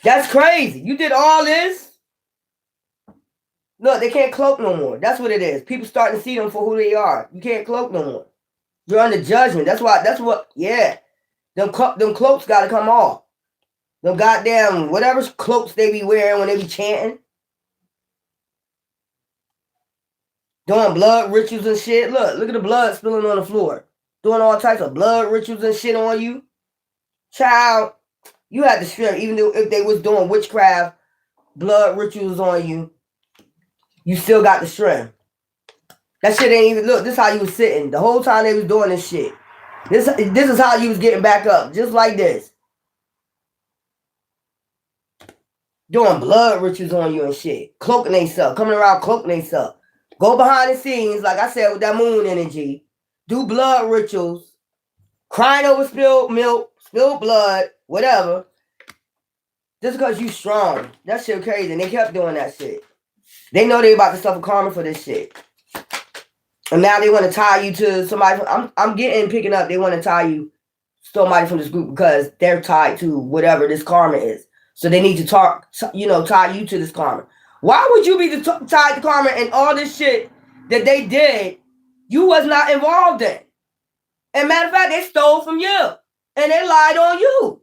That's crazy. You did all this? Look, they can't cloak no more. That's what it is. People starting to see them for who they are. You can't cloak no more. You're under judgment. That's what, yeah. Them cloaks got to come off. Them goddamn, whatever cloaks they be wearing when they be chanting. Doing blood rituals and shit. Look at the blood spilling on the floor. Doing all types of blood rituals and shit on you. Child, you had the strength, even though if they was doing witchcraft, blood rituals on you, you still got the strength. That shit ain't even, look, this is how you was sitting. The whole time they was doing this shit. This is how you was getting back up, just like this. Doing blood rituals on you and shit. Cloaking themselves, coming around cloaking themselves. Go behind the scenes, like I said, with that moon energy. Do blood rituals. Crying over spilled milk, spilled blood, whatever. Just because you strong. That shit crazy. And they kept doing that shit. They know they about to suffer karma for this shit. And now they want to tie you to somebody. I'm picking up. They want to tie you somebody from this group because they're tied to whatever this karma is. So they need to tie you to this karma. Why would you be tied to karma and all this shit that they did, you was not involved in? And matter of fact, they stole from you. And they lied on you.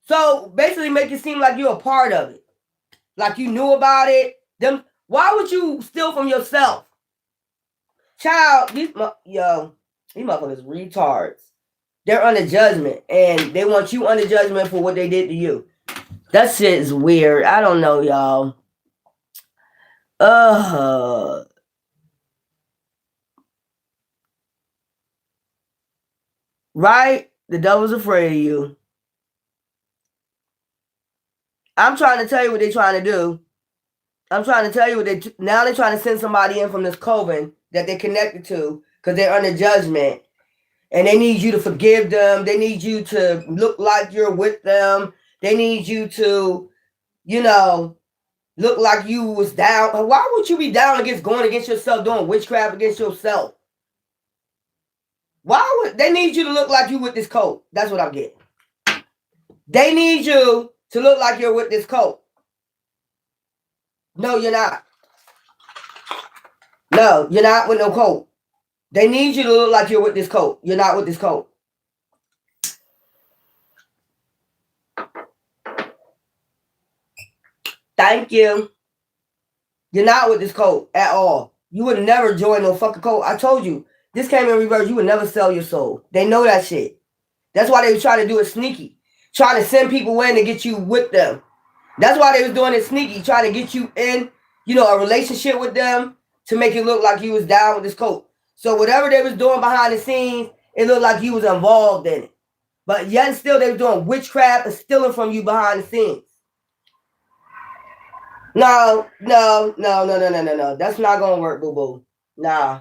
So basically make it seem like you're a part of it. Like you knew about it. Why would you steal from yourself? Child, these motherfuckers retards. they're under judgment, and they want you under judgment for what they did to you. That shit is weird. I don't know, y'all. Right? The devil's afraid of you. I'm trying to tell you what they're trying to do. I'm trying to tell you what now they're trying to send somebody in from this Coven that they're connected to because they're under judgment. And they need you to forgive them. They need you to look like you're with them. They need you to, you know, look like you was down. Why would you be down against going against yourself, doing witchcraft against yourself? Why would they need you to look like you with this coat? That's what I'm getting. They need you to look like you're with this coat. No, you're not. No, you're not with no coat. They need you to look like you're with this coat. You're not with this coat. Thank you. You're not with this coat at all. You would never join no fucking coat. I told you. This came in reverse. You would never sell your soul. They know that shit. That's why they were trying to do it sneaky. Trying to send people in to get you with them. That's why they was doing it sneaky. Trying to get you in, a relationship with them to make it look like you was down with this coat. So whatever they was doing behind the scenes, it looked like you was involved in it. But yet still they were doing witchcraft and stealing from you behind the scenes. No. That's not gonna work, boo-boo. Nah.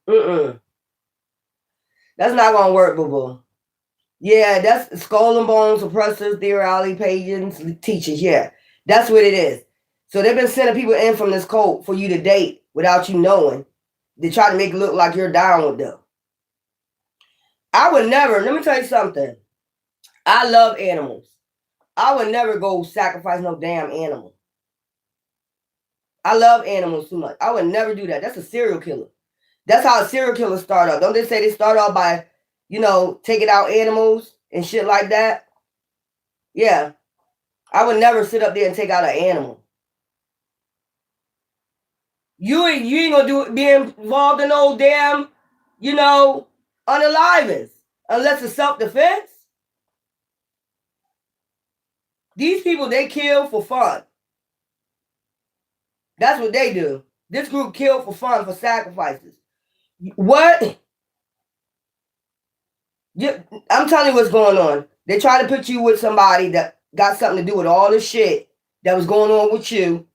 That's not gonna work, boo-boo. Yeah, that's skull and bones, oppressors, theory, pagans, teachers. Yeah, that's what it is. So they've been sending people in from this cult for you to date without you knowing. They try to make it look like you're down with them. I would never, let me tell you something. I love animals. I would never go sacrifice no damn animal. I love animals too much. I would never do that. That's a serial killer. That's how a serial killer start off. Don't they say they start off by, taking out animals and shit like that? Yeah. I would never sit up there and take out an animal. You ain't gonna be involved in no damn, unalivings unless it's self-defense. These people, they kill for fun. That's what they do. This group killed for fun, for sacrifices. What? I'm telling you what's going on. They try to put you with somebody that got something to do with all this shit that was going on with you.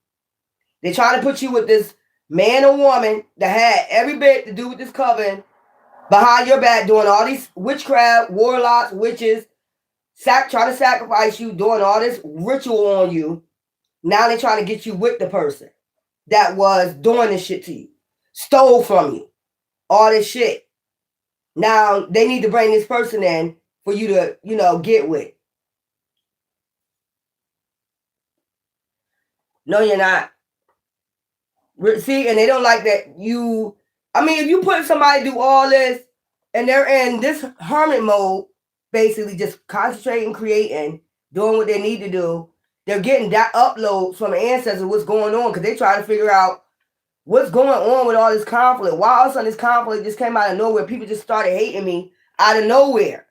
They try to put you with this man or woman that had every bit to do with this coven behind your back, doing all these witchcraft, warlocks, witches, trying to sacrifice you, doing all this ritual on you. Now they're trying to get you with the person that was doing this shit to you, stole from you, all this shit. Now they need to bring this person in for you to, get with. No, you're not. See, and they don't like that if you put somebody do all this and they're in this hermit mode, basically just concentrating, creating, doing what they need to do, they're getting that uploads from the ancestors, what's going on, because they try to figure out what's going on with all this conflict. Why all of a sudden this conflict just came out of nowhere? People just started hating me out of nowhere.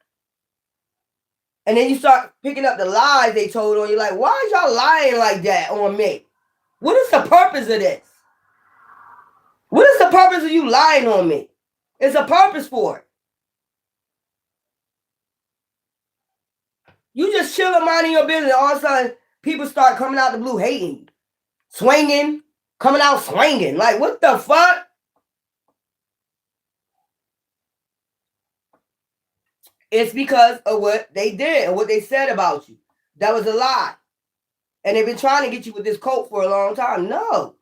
And then you start picking up the lies they told on you, like, why is y'all lying like that on me? What is the purpose of this? What is the purpose of you lying on me? It's a purpose for it. You just chilling, minding your business. All of a sudden, people start coming out the blue hating you. Swinging, coming out swinging. Like, what the fuck? It's because of what they did and what they said about you. That was a lie. And they've been trying to get you with this cult for a long time. No.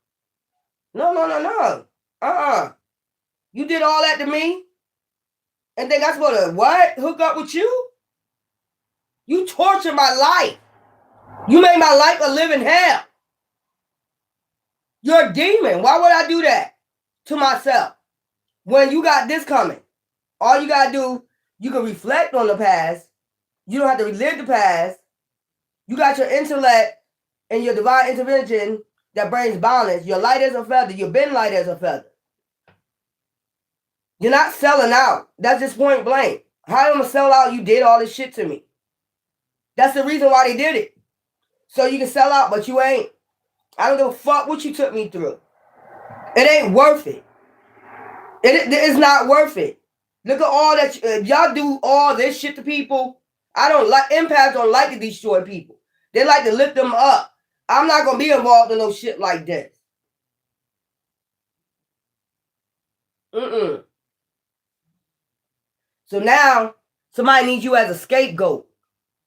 No. You did all that to me? And think I'm supposed to, what? Hook up with you? You tortured my life. You made my life a living hell. You're a demon. Why would I do that to myself? When you got this coming, all you got to do, you can reflect on the past. You don't have to relive the past. You got your intellect and your divine intervention that brings balance. You're light as a feather. You've been light as a feather. You're not selling out. That's just point blank. How am I gonna sell out? You did all this shit to me. That's the reason why they did it. So you can sell out, but you ain't. I don't give a fuck what you took me through. It ain't worth it. It's not worth it. Look at all that. Y'all do all this shit to people. I don't like, empaths don't like to destroy people. They like to lift them up. I'm not going to be involved in no shit like this. So now, somebody needs you as a scapegoat.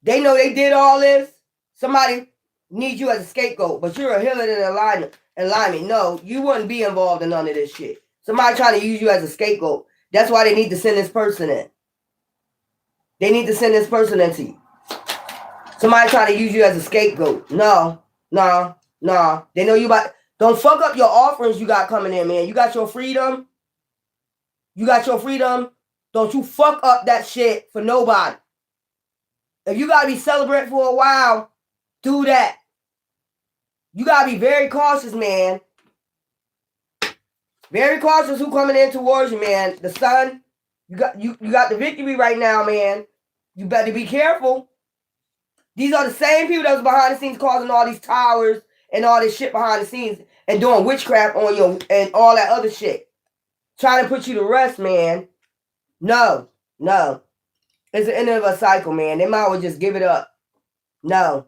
They know they did all this. Somebody needs you as a scapegoat, but you're a healer in alignment. No, you wouldn't be involved in none of this shit. Somebody trying to use you as a scapegoat. That's why they need to send this person in. They need to send this person into you. Somebody trying to use you as a scapegoat. No. They know you about. Don't fuck up your offerings you got coming in, man. You got your freedom. Don't you fuck up that shit for nobody. If you gotta be celebrating for a while, do that. You gotta be very cautious, man. Very cautious who coming in towards you, man. The sun, you got the victory right now, man. You better be careful. These are the same people that was behind the scenes causing all these towers and all this shit behind the scenes and doing witchcraft on you and all that other shit. Trying to put you to rest, man. No. It's the end of a cycle, man. They might as well just give it up. No.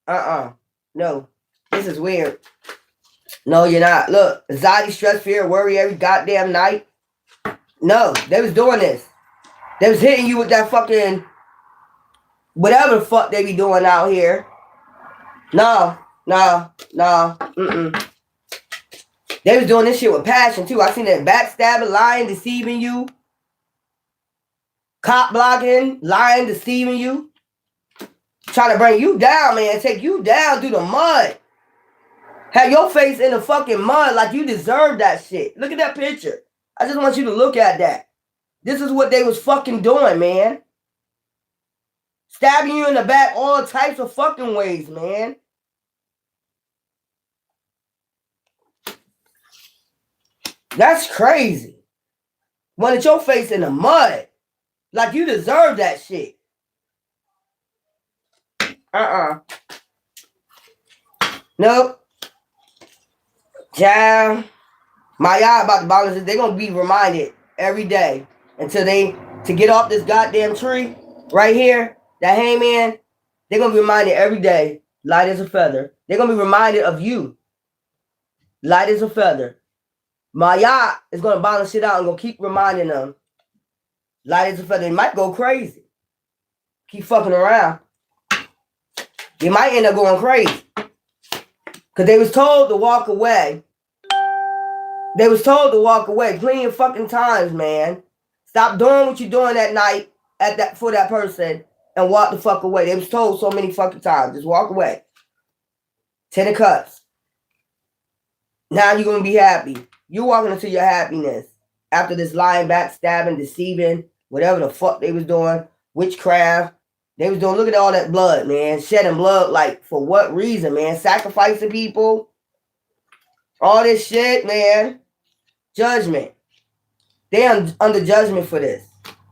No. This is weird. No, you're not. Look, anxiety, stress, fear, worry every goddamn night. No, they was doing this. They was hitting you with that fucking whatever the fuck they be doing out here. No. They was doing this shit with passion too. I seen that backstabbing, lying, deceiving you. Cop blocking, lying, deceiving you. Trying to bring you down, man. Take you down through the mud. Have your face in the fucking mud like you deserve that shit. Look at that picture. I just want you to look at that. This is what they was fucking doing, man. Stabbing you in the back all types of fucking ways, man. That's crazy. Wanted your face in the mud. Like you deserve that shit. Nope. Child. My y'all about the balance is they're gonna be reminded every day to get off this goddamn tree right here, that hangman, they're gonna be reminded every day, light as a feather. They're gonna be reminded of you. Light as a feather. Maya is gonna balance shit out and gonna keep reminding them. Light as a feather. They might go crazy. Keep fucking around. They might end up going crazy. Cause they was told to walk away. They was told to walk away plenty of fucking times, man. Stop doing what you're doing that night for that person and walk the fuck away. They was told so many fucking times. Just walk away. 10 of Cups. Now you're going to be happy. You're walking into your happiness. After this lying, backstabbing, deceiving, whatever the fuck they was doing, witchcraft. They was doing, look at all that blood, man. Shedding blood, like, for what reason, man? Sacrificing people. All this shit, man. Judgment. They under judgment for this.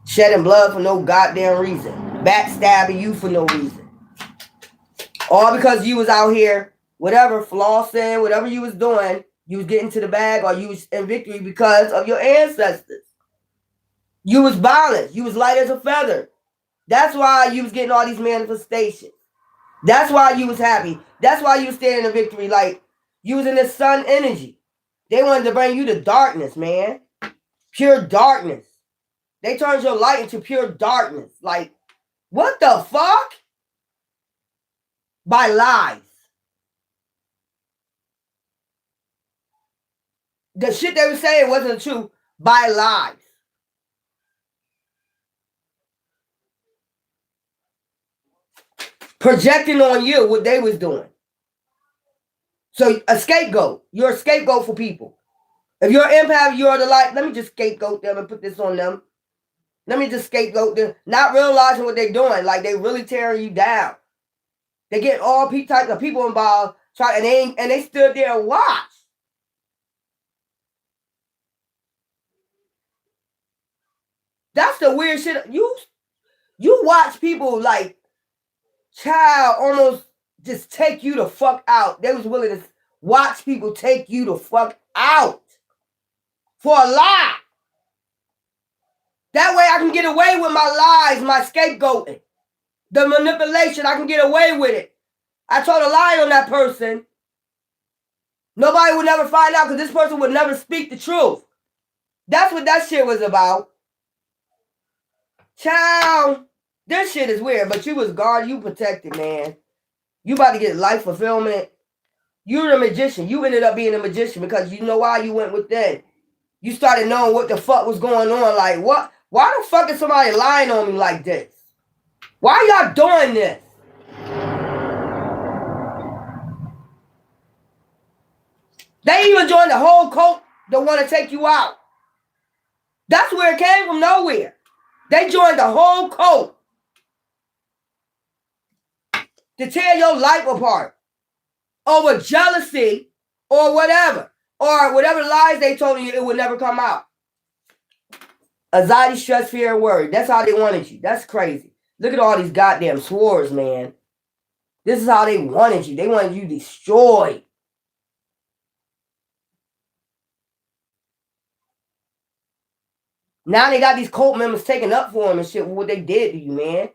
Shedding blood for no goddamn reason. Backstabbing you for no reason. All because you was out here, whatever, flossing, whatever you was doing, you was getting to the bag or you was in victory because of your ancestors. You was balanced. You was light as a feather. That's why you was getting all these manifestations. That's why you was happy. That's why you was standing in victory. Like, you was in the sun energy. They wanted to bring you to darkness, man. Pure darkness. They turned your light into pure darkness. Like, what the fuck? By lies. The shit they were saying wasn't true. By lies. Projecting on you what they was doing. So a scapegoat. You're a scapegoat for people. If you're an empath, you're the light. Let me just scapegoat them and put this on them. Let me just scapegoat them. Not realizing what they're doing. Like they really tearing you down. They get all types of people involved. And they stood there and watched. That's the weird shit. You watch people like child almost just take you the fuck out. They was willing to watch people take you the fuck out for a lie. That way I can get away with my lies, my scapegoating, the manipulation. I can get away with it. I told a lie on that person. Nobody would never find out because this person would never speak the truth. That's what that shit was about. Child, this shit is weird, but you was guarded, you protected, man. You about to get life fulfillment. You're a magician. You ended up being a magician because you know why you went within. You started knowing what the fuck was going on. Like, what? Why the fuck is somebody lying on me like this? Why y'all doing this? They even joined the whole cult that want to take you out. That's where it came from, nowhere. They joined the whole cult to tear your life apart over jealousy or whatever lies they told you, it would never come out. Anxiety, stress, fear, and worry. That's how they wanted you. That's crazy. Look at all these goddamn swords, man. This is how they wanted you. They wanted you destroyed. Now they got these cult members taking up for them and shit with what they did to you, man.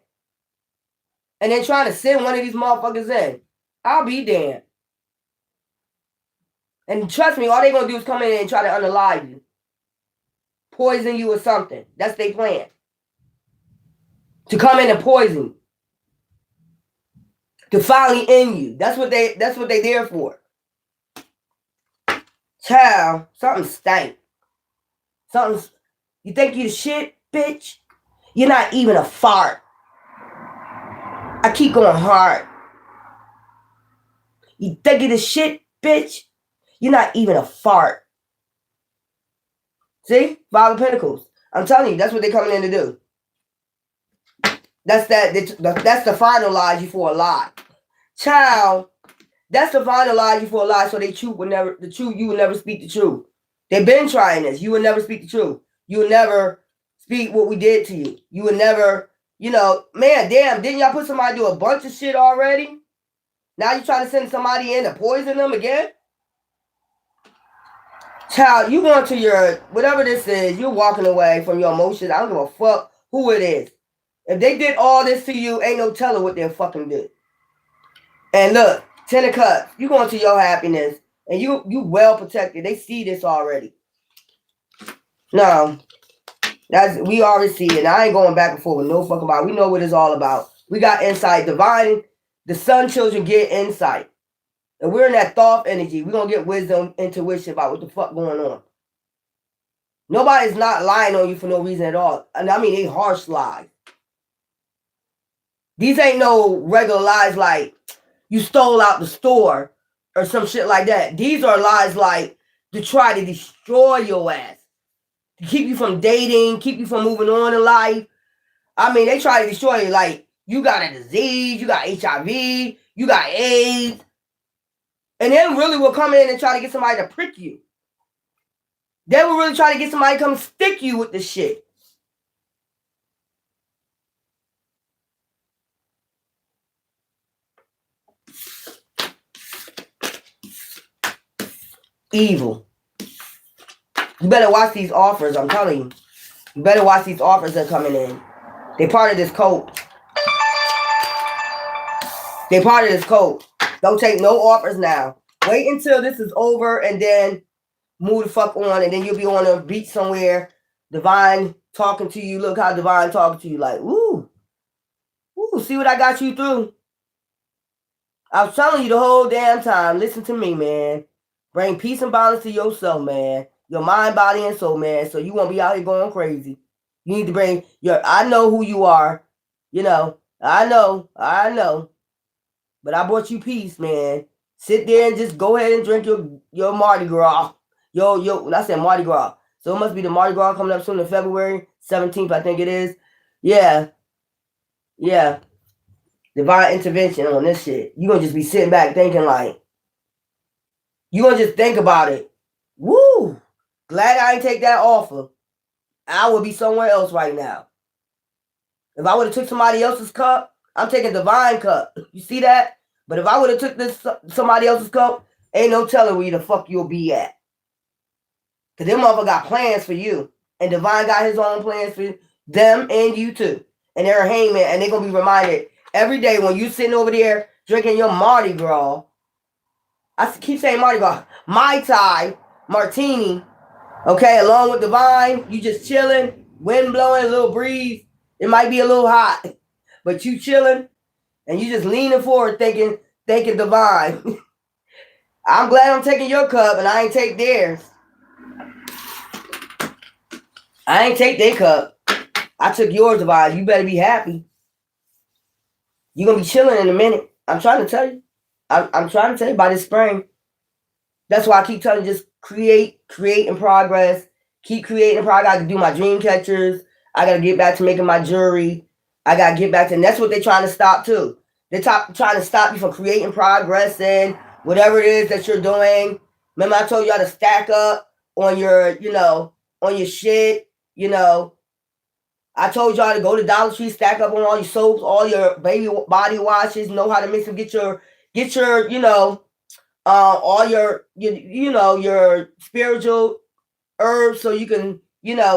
And then trying to send one of these motherfuckers in. I'll be damned. And trust me, all they gonna do is come in and try to unalive you. Poison you or something. That's their plan. To come in and poison you. To finally end you. That's what they there for. Child, something stank. You think you the shit, bitch? You're not even a fart. I keep going hard. You think you the shit, bitch? You're not even a fart. See? Five of Pentacles. I'm telling you, that's what they're coming in to do. That's to finalize you for a lie. Child, that's to finalize you for a lie so you would never speak the truth. They've been trying this. You would never speak the truth. You would never speak what we did to you. You would never, man, damn, didn't y'all put somebody do a bunch of shit already? Now you trying to send somebody in to poison them again? Child, you going to your, whatever this is, you're walking away from your emotions. I don't give a fuck who it is. If they did all this to you, ain't no telling what they'll fucking do. And look, 10 of Cups, you going to your happiness. And you well protected. They see this already. No. We already see it. And I ain't going back and forth with no fucking about it. We know what it's all about. We got insight. Divine, the sun children get insight. And we're in that thought energy. We're going to get wisdom, intuition about what the fuck going on. Nobody's not lying on you for no reason at all. And I mean, they harsh lies. These ain't no regular lies like you stole out the store or some shit like that. These are lies like to try to destroy your ass. To keep you from dating, keep you from moving on in life. I mean, they try to destroy you like you got a disease, you got HIV, you got AIDS. And then really will come in and try to get somebody to prick you. They will really try to get somebody to come stick you with this shit. Evil. You better watch these offers, I'm telling you. You better watch these offers that are coming in. They part of this cult. They part of this cult. Don't take no offers now. Wait until this is over and then move the fuck on. And then you'll be on a beach somewhere. Divine talking to you. Look how Divine talking to you. Like, ooh, see what I got you through. I was telling you the whole damn time. Listen to me, man. Bring peace and balance to yourself, man. Your mind, body, and soul, man. So you won't be out here going crazy. You need to bring I know who you are. I know. But I brought you peace, man. Sit there and just go ahead and drink your Mardi Gras. I said Mardi Gras. So it must be the Mardi Gras coming up soon in February 17th, I think it is. Yeah. Divine intervention on this shit. You're going to just be sitting back thinking like, you're going to just think about it. Woo! Glad I didn't take that offer. I would be somewhere else right now. If I would have took somebody else's cup, I'm taking divine cup. You see that? But if I would have took this somebody else's cup, ain't no telling where the fuck you'll be at. Cause them motherfuckers got plans for you. And divine got his own plans for them and you too. And they're a hangman, and they're gonna be reminded every day when you sitting over there drinking your Mardi Gras. I keep saying Mardi Gras. Mai Tai, martini. Okay, along with divine, you just chilling, wind blowing, a little breeze. It might be a little hot, but you chilling and you just leaning forward thinking divine. I'm glad I'm taking your cup and I ain't take theirs. I ain't take their cup. I took yours, divine. You better be happy. You're going to be chilling in a minute. I'm trying to tell you. I'm trying to tell you by this spring. That's why I keep telling you, just create in progress. Keep creating progress. I got to do my dream catchers. I got to get back to making my jewelry. I got to get back to, and that's what they're trying to stop too. They're trying to stop you from creating progress and whatever it is that you're doing. Remember I told y'all to stack up on your, on your shit, I told y'all to go to Dollar Tree, stack up on all your soaps, all your baby body washes, know how to mix them, get your, all your your spiritual herbs so you can,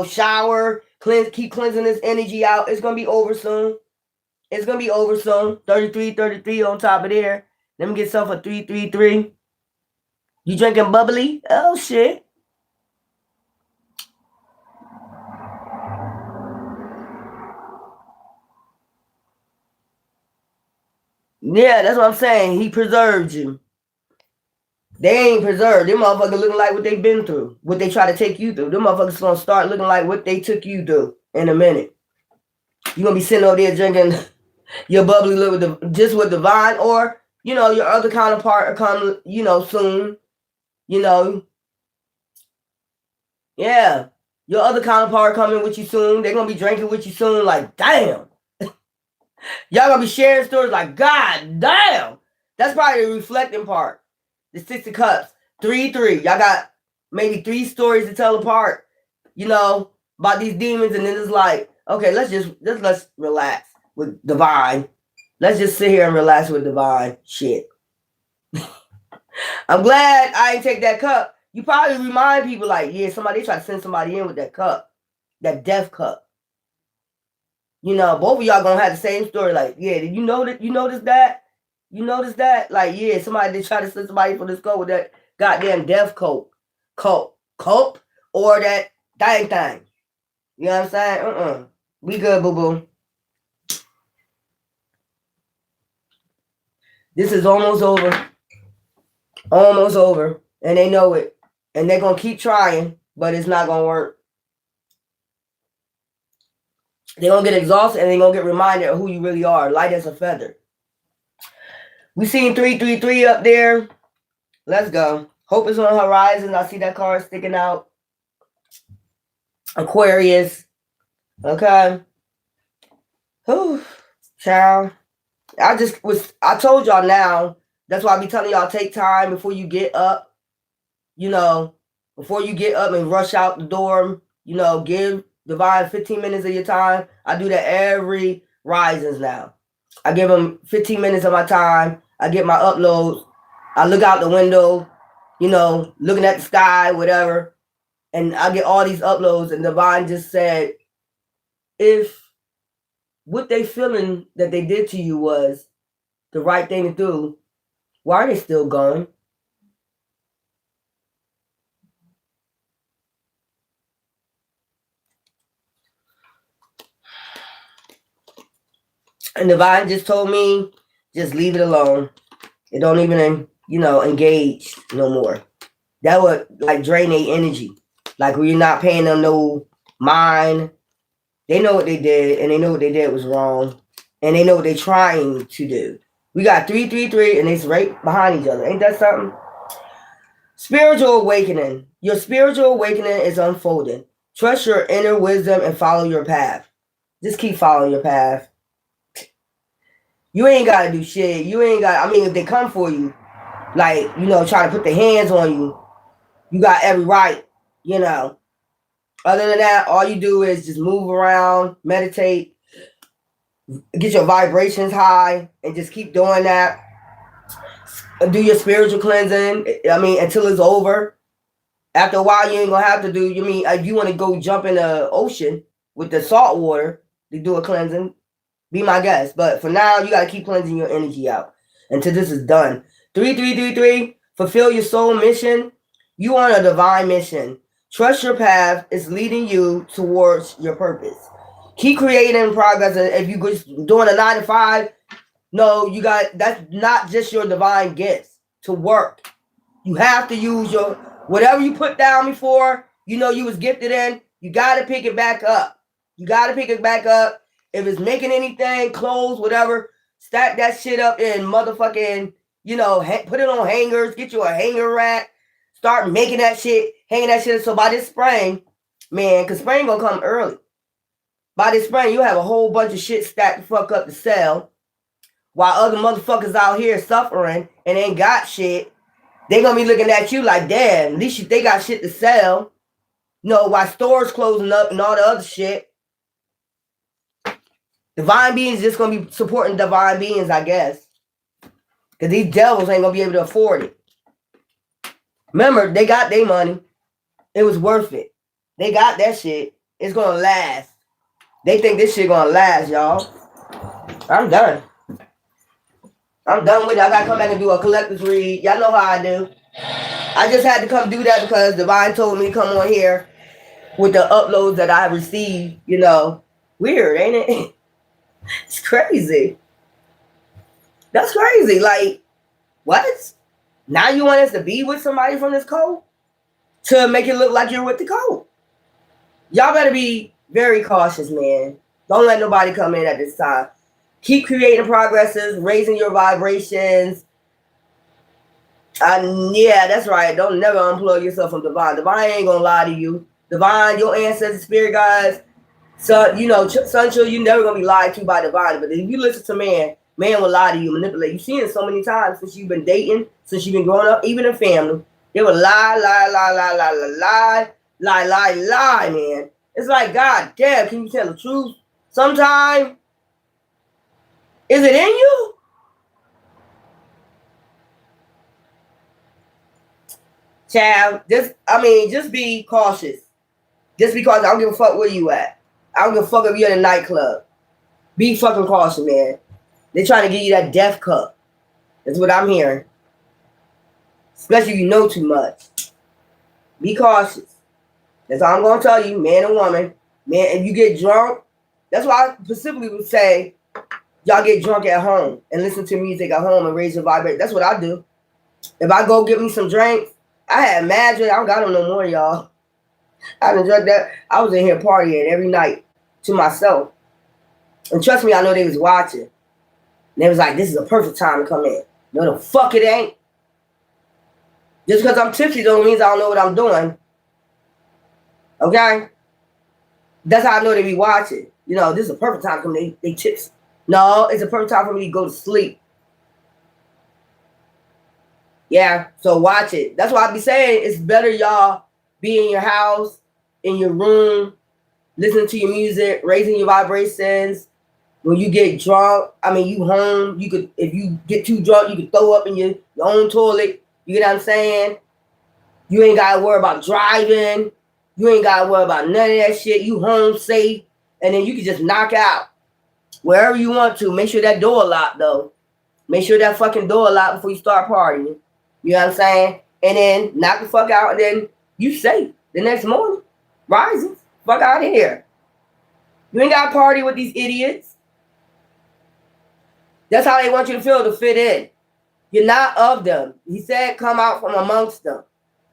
shower, cleanse, keep cleansing this energy out. It's going to be over soon. It's going to be over soon. 33 on top of there. Let me get some for 333. You drinking bubbly? Oh, shit. Yeah, that's what I'm saying. He preserved you. They ain't preserved. Them motherfuckers looking like what they been through. What they try to take you through. Them motherfuckers gonna start looking like what they took you through in a minute. You gonna be sitting over there drinking your bubbly with just with divine, or your other counterpart will come, soon. Yeah. Your other counterpart coming with you soon. They're gonna be drinking with you soon. Like, damn. Y'all gonna be sharing stories like, God damn. That's probably the reflecting part. The 6 of Cups. 3-3. Y'all got maybe 3 stories to tell apart, about these demons, and then it's like, okay, let's relax with divine. Let's just sit here and relax with divine shit. I'm glad I ain't take that cup. You probably remind people like, yeah, somebody tried to send somebody in with that cup. That death cup. Both of y'all gonna have the same story. Like, yeah, did you know that? You notice that? You notice that? Like, yeah, somebody did try to send somebody for this coat with that goddamn death coat, or that thing. You know what I'm saying? We good, boo boo. This is almost over. Almost over, and they know it, and they're gonna keep trying, but it's not gonna work. They're gonna get exhausted, and they're gonna get reminded of who you really are, light as a feather. We seen 333 up there. Let's go. Hope is on the horizon. I see that card sticking out. Aquarius. Okay. Whew. Child. I told y'all now. That's why I be telling y'all, take time before you get up. Before you get up and rush out the door. Give divine 15 minutes of your time. I do that every risings now. I give them 15 minutes of my time. I get my uploads. I look out the window, looking at the sky, whatever. And I get all these uploads. And divine just said, if what they feeling that they did to you was the right thing to do, why are they still going? And divine just told me, just leave it alone. It don't even, engage no more. That would like drain their energy. Like when you're not paying them no mind. They know what they did, and they know what they did was wrong. And they know what they're trying to do. We got 333, and it's right behind each other. Ain't that something? Spiritual awakening. Your spiritual awakening is unfolding. Trust your inner wisdom and follow your path. Just keep following your path. You ain't got to do shit. If they come for you, like, trying to put their hands on you, you got every right, Other than that, all you do is just move around, meditate, get your vibrations high, and just keep doing that. Do your spiritual cleansing. I mean, until it's over. After a while, you ain't gonna have to do. You mean if you want to go jump in the ocean with the salt water to do a cleansing? Be my guest. But for now, you gotta keep cleansing your energy out until this is done. 3333. Fulfill your soul mission. You on a divine mission. Trust your path is leading you towards your purpose. Keep creating progress. And if you're just doing a 9 to 5, no, you got that's not just your divine gifts to work. You have to use your whatever you put down before, you know you was gifted in, you gotta pick it back up. You gotta pick it back up. If it's making anything, clothes, whatever, stack that shit up in motherfucking, put it on hangers, get you a hanger rack, start making that shit, hanging that shit. So by this spring, man, because spring gonna come early. By this spring, you have a whole bunch of shit stacked the fuck up to sell. While other motherfuckers out here suffering and ain't got shit, they gonna be looking at you like, damn, at least they got shit to sell. While stores closing up and all the other shit. Divine beings just gonna be supporting divine beings, I guess. Because these devils ain't gonna be able to afford it. Remember, they got their money. It was worth it. They got that shit. It's gonna last. They think this shit gonna last, y'all. I'm done. I'm done with it. I gotta come back and do a collector's read. Y'all know how I do. I just had to come do that because Divine told me to come on here with the uploads that I received. Weird, ain't it? It's crazy. That's crazy. Like, what? Now you want us to be with somebody from this code to make it look like you're with the code? Y'all better be very cautious, man. Don't let nobody come in at this time. Keep creating progresses, raising your vibrations. Yeah, that's right. Don't never unplug yourself from Divine. Divine ain't gonna lie to you. Divine, your ancestors, spirit guides, son, you never gonna be lied to by Divine. But if you listen to man will lie to you, manipulate. You've seen it so many times since you've been dating, since you've been growing up, even in family. They will lie, man. It's like, God damn, can you tell the truth? Sometimes, is it in you? Child, just be cautious. Just because I don't give a fuck where you at. I don't give a fuck if you're in a nightclub. Be fucking cautious, man. They're trying to give you that death cup. That's what I'm hearing. Especially if you know too much. Be cautious. That's all I'm going to tell you, man and woman. Man, if you get drunk, that's why I specifically would say, y'all get drunk at home and listen to music at home and raise your vibration. That's what I do. If I go get me some drinks, I had mad drink. I don't got them no more, y'all. I done drunk that. I was in here partying every night to myself. And trust me, I know they was watching. And they was like, this is a perfect time to come in. No, the fuck it ain't. Just because I'm tipsy don't mean I don't know what I'm doing. Okay? That's how I know they be watching. This is a perfect time to come in. They tipsy. No, it's a perfect time for me to go to sleep. Yeah, so watch it. That's why I be saying it's better y'all be in your house, in your room, listening to your music, raising your vibrations. When you get drunk, you home, if you get too drunk, you can throw up in your own toilet. You get what I'm saying? You ain't got to worry about driving. You ain't got to worry about none of that shit. You home safe. And then you can just knock out wherever you want to. Make sure that door locked, though. Make sure that fucking door locked before you start partying. You know what I'm saying? And then knock the fuck out, and then you safe the next morning. Rising. Fuck out of here. You ain't got to party with these idiots. That's how they want you to feel, to fit in. You're not of them. He said come out from amongst them.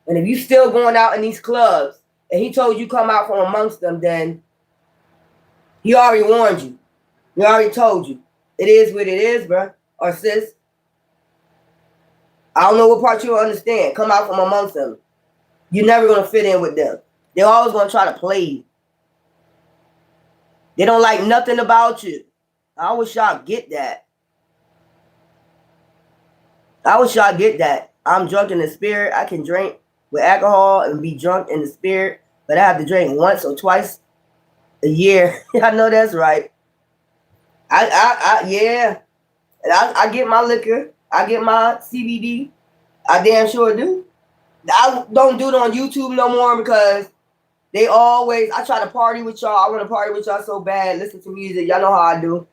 And if you still going out in these clubs and he told you come out from amongst them, then he already warned you. He already told you. It is what it is, bro. Or sis. I don't know what part you don't understand. Come out from amongst them. You're never going to fit in with them. They're always going to try to play you. They don't like nothing about you. I wish y'all get that. I wish y'all get that. I'm drunk in the spirit. I can drink with alcohol and be drunk in the spirit But I have to drink once or twice a year. I know that's right. Yeah. And I get my liquor. I get my CBD. I damn sure do. I don't do it on YouTube no more because they always, I try to party with y'all. I want to party with y'all so bad. Listen to music. Y'all know how I do.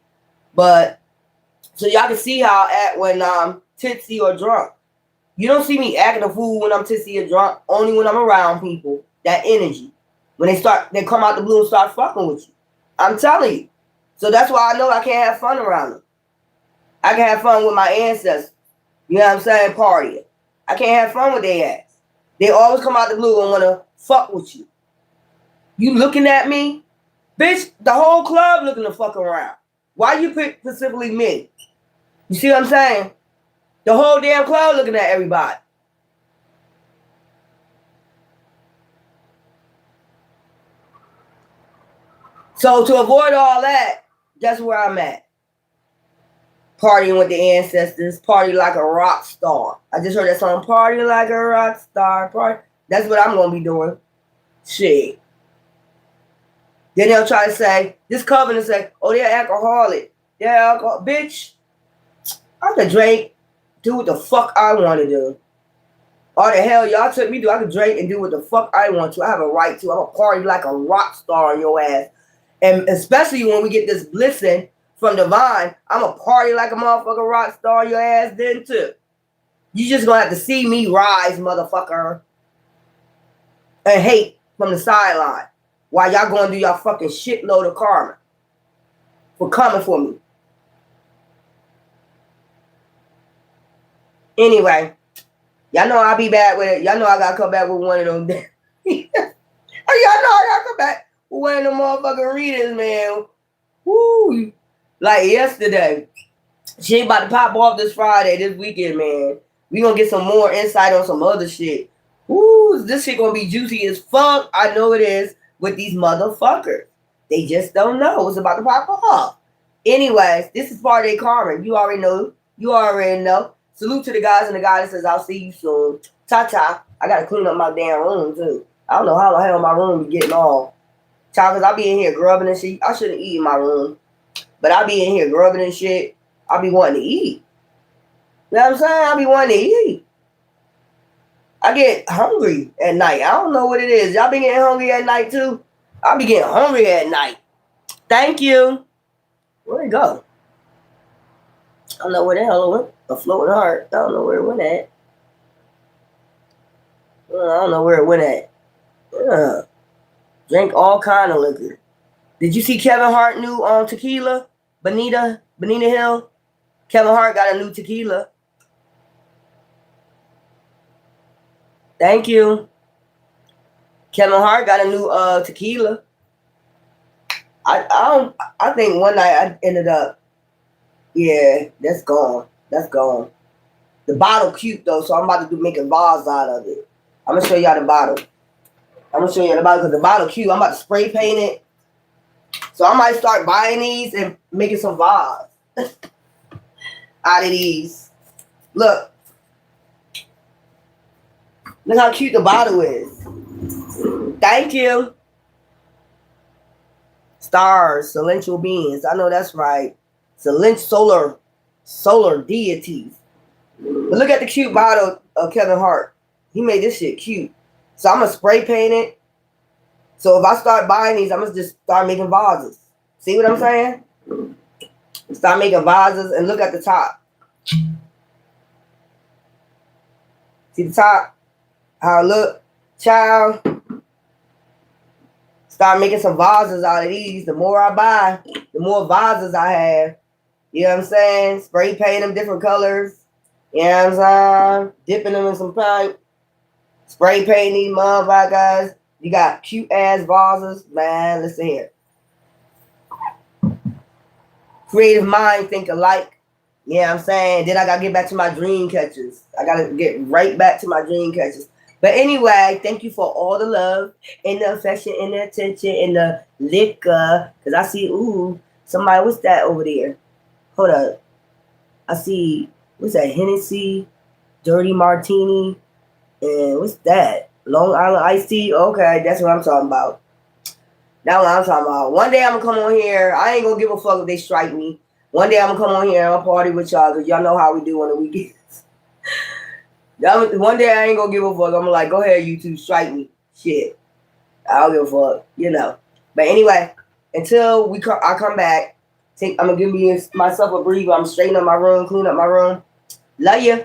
But, so y'all can see how I act when I'm tipsy or drunk. You don't see me acting a fool when I'm tipsy or drunk. Only when I'm around people. That energy. When they come out the blue and start fucking with you. I'm telling you. So that's why I know I can't have fun around them. I can have fun with my ancestors. You know what I'm saying? Partying. I can't have fun with their ass. They always come out the blue and want to fuck with you. You looking at me? Bitch, the whole club looking to fuck around. Why you pick specifically me? You see what I'm saying? The whole damn club looking at everybody. So to avoid all that, that's where I'm at. Partying with the ancestors, party like a rock star. I just heard that song, party like a rock star. Party. That's what I'm going to be doing. Shit. Then they'll try to say, this Coven and say, oh, they're alcoholic. They're alcohol. Bitch, I could drink, do what the fuck I want to do. Or the hell y'all took me to, I could drink and do what the fuck I want to. I have a right to. I'm a party like a rock star on your ass. And especially when we get this blessing from Divine, I'm a party like a motherfucking rock star on your ass then too. You just gonna have to see me rise, motherfucker. And hate from the sideline. While y'all going to do y'all fucking shitload of karma. For coming for me. Anyway. Y'all know I'll be back with it. Y'all know I gotta come back with one of them. Y'all know I gotta come back with one of them motherfucking readings, man. Woo. Like yesterday. She ain't about to pop off this Friday, this weekend, man. We gonna get some more insight on some other shit. Woo, this shit gonna be juicy as fuck. I know it is with these motherfuckers. They just don't know what's about to pop off. Anyways, this is part of their karma. You already know. You already know. Salute to the guys and the goddesses. I'll see you soon. Ta-ta. I gotta clean up my damn room, too. I don't know how the hell my room be getting all. Child, because I be in here grubbing and shit. I shouldn't eat in my room. But I be in here grubbing and shit. I be wanting to eat. You know what I'm saying? I be wanting to eat. I get hungry at night. I don't know what it is. Y'all be getting hungry at night, too? I be getting hungry at night. Thank you. Where'd it go? I don't know where the hell it went. A floating heart. I don't know where it went at. I don't know where it went at. Drink all kind of liquor. Did you see Kevin Hart new tequila? Bonita Hill? Kevin Hart got a new tequila. Thank you. Kevin Hart got a new tequila. I think one night I ended up. Yeah, that's gone. That's gone. The bottle cute though, so I'm about to make a vase out of it. I'm gonna show y'all the bottle. I'm gonna show y'all the bottle because the bottle cute. I'm about to spray paint it. So I might start buying these and making some vase out of these. Look. Look how cute the bottle is. Thank you. Stars, celestial beings. I know that's right. Solar deities. But look at the cute bottle of Kevin Hart. He made this shit cute. So I'm going to spray paint it. So if I start buying these, I'm going to just start making vases. See what I'm saying? Start making vases and look at the top. See the top? How it look? Child. Start making some vases out of these. The more I buy, the more vases I have. You know what I'm saying? Spray paint them different colors. You know what I'm saying? Dipping them in some paint. Spray painting these motherfuckers. You got cute ass vases. Man, listen here. Creative mind think alike. You know what I'm saying? Then I got to get back to my dream catchers. I got to get right back to my dream catchers. But anyway, thank you for all the love and the affection and the attention and the liquor. Because I see, ooh, somebody, what's that over there? Hold up. I see, what's that? Hennessy, Dirty Martini, and what's that? Long Island iced tea. Okay, that's what I'm talking about. That's what I'm talking about. One day I'm gonna come on here. I ain't gonna give a fuck if they strike me. One day I'm gonna come on here and I'll party with y'all because y'all know how we do on the weekends. One day I ain't gonna give a fuck. I'm like, go ahead, you two, strike me. Shit. I don't give a fuck, you know. But anyway, until I come back, I'm gonna give myself a breather. I'm straightening up my room, clean up my room. Love you.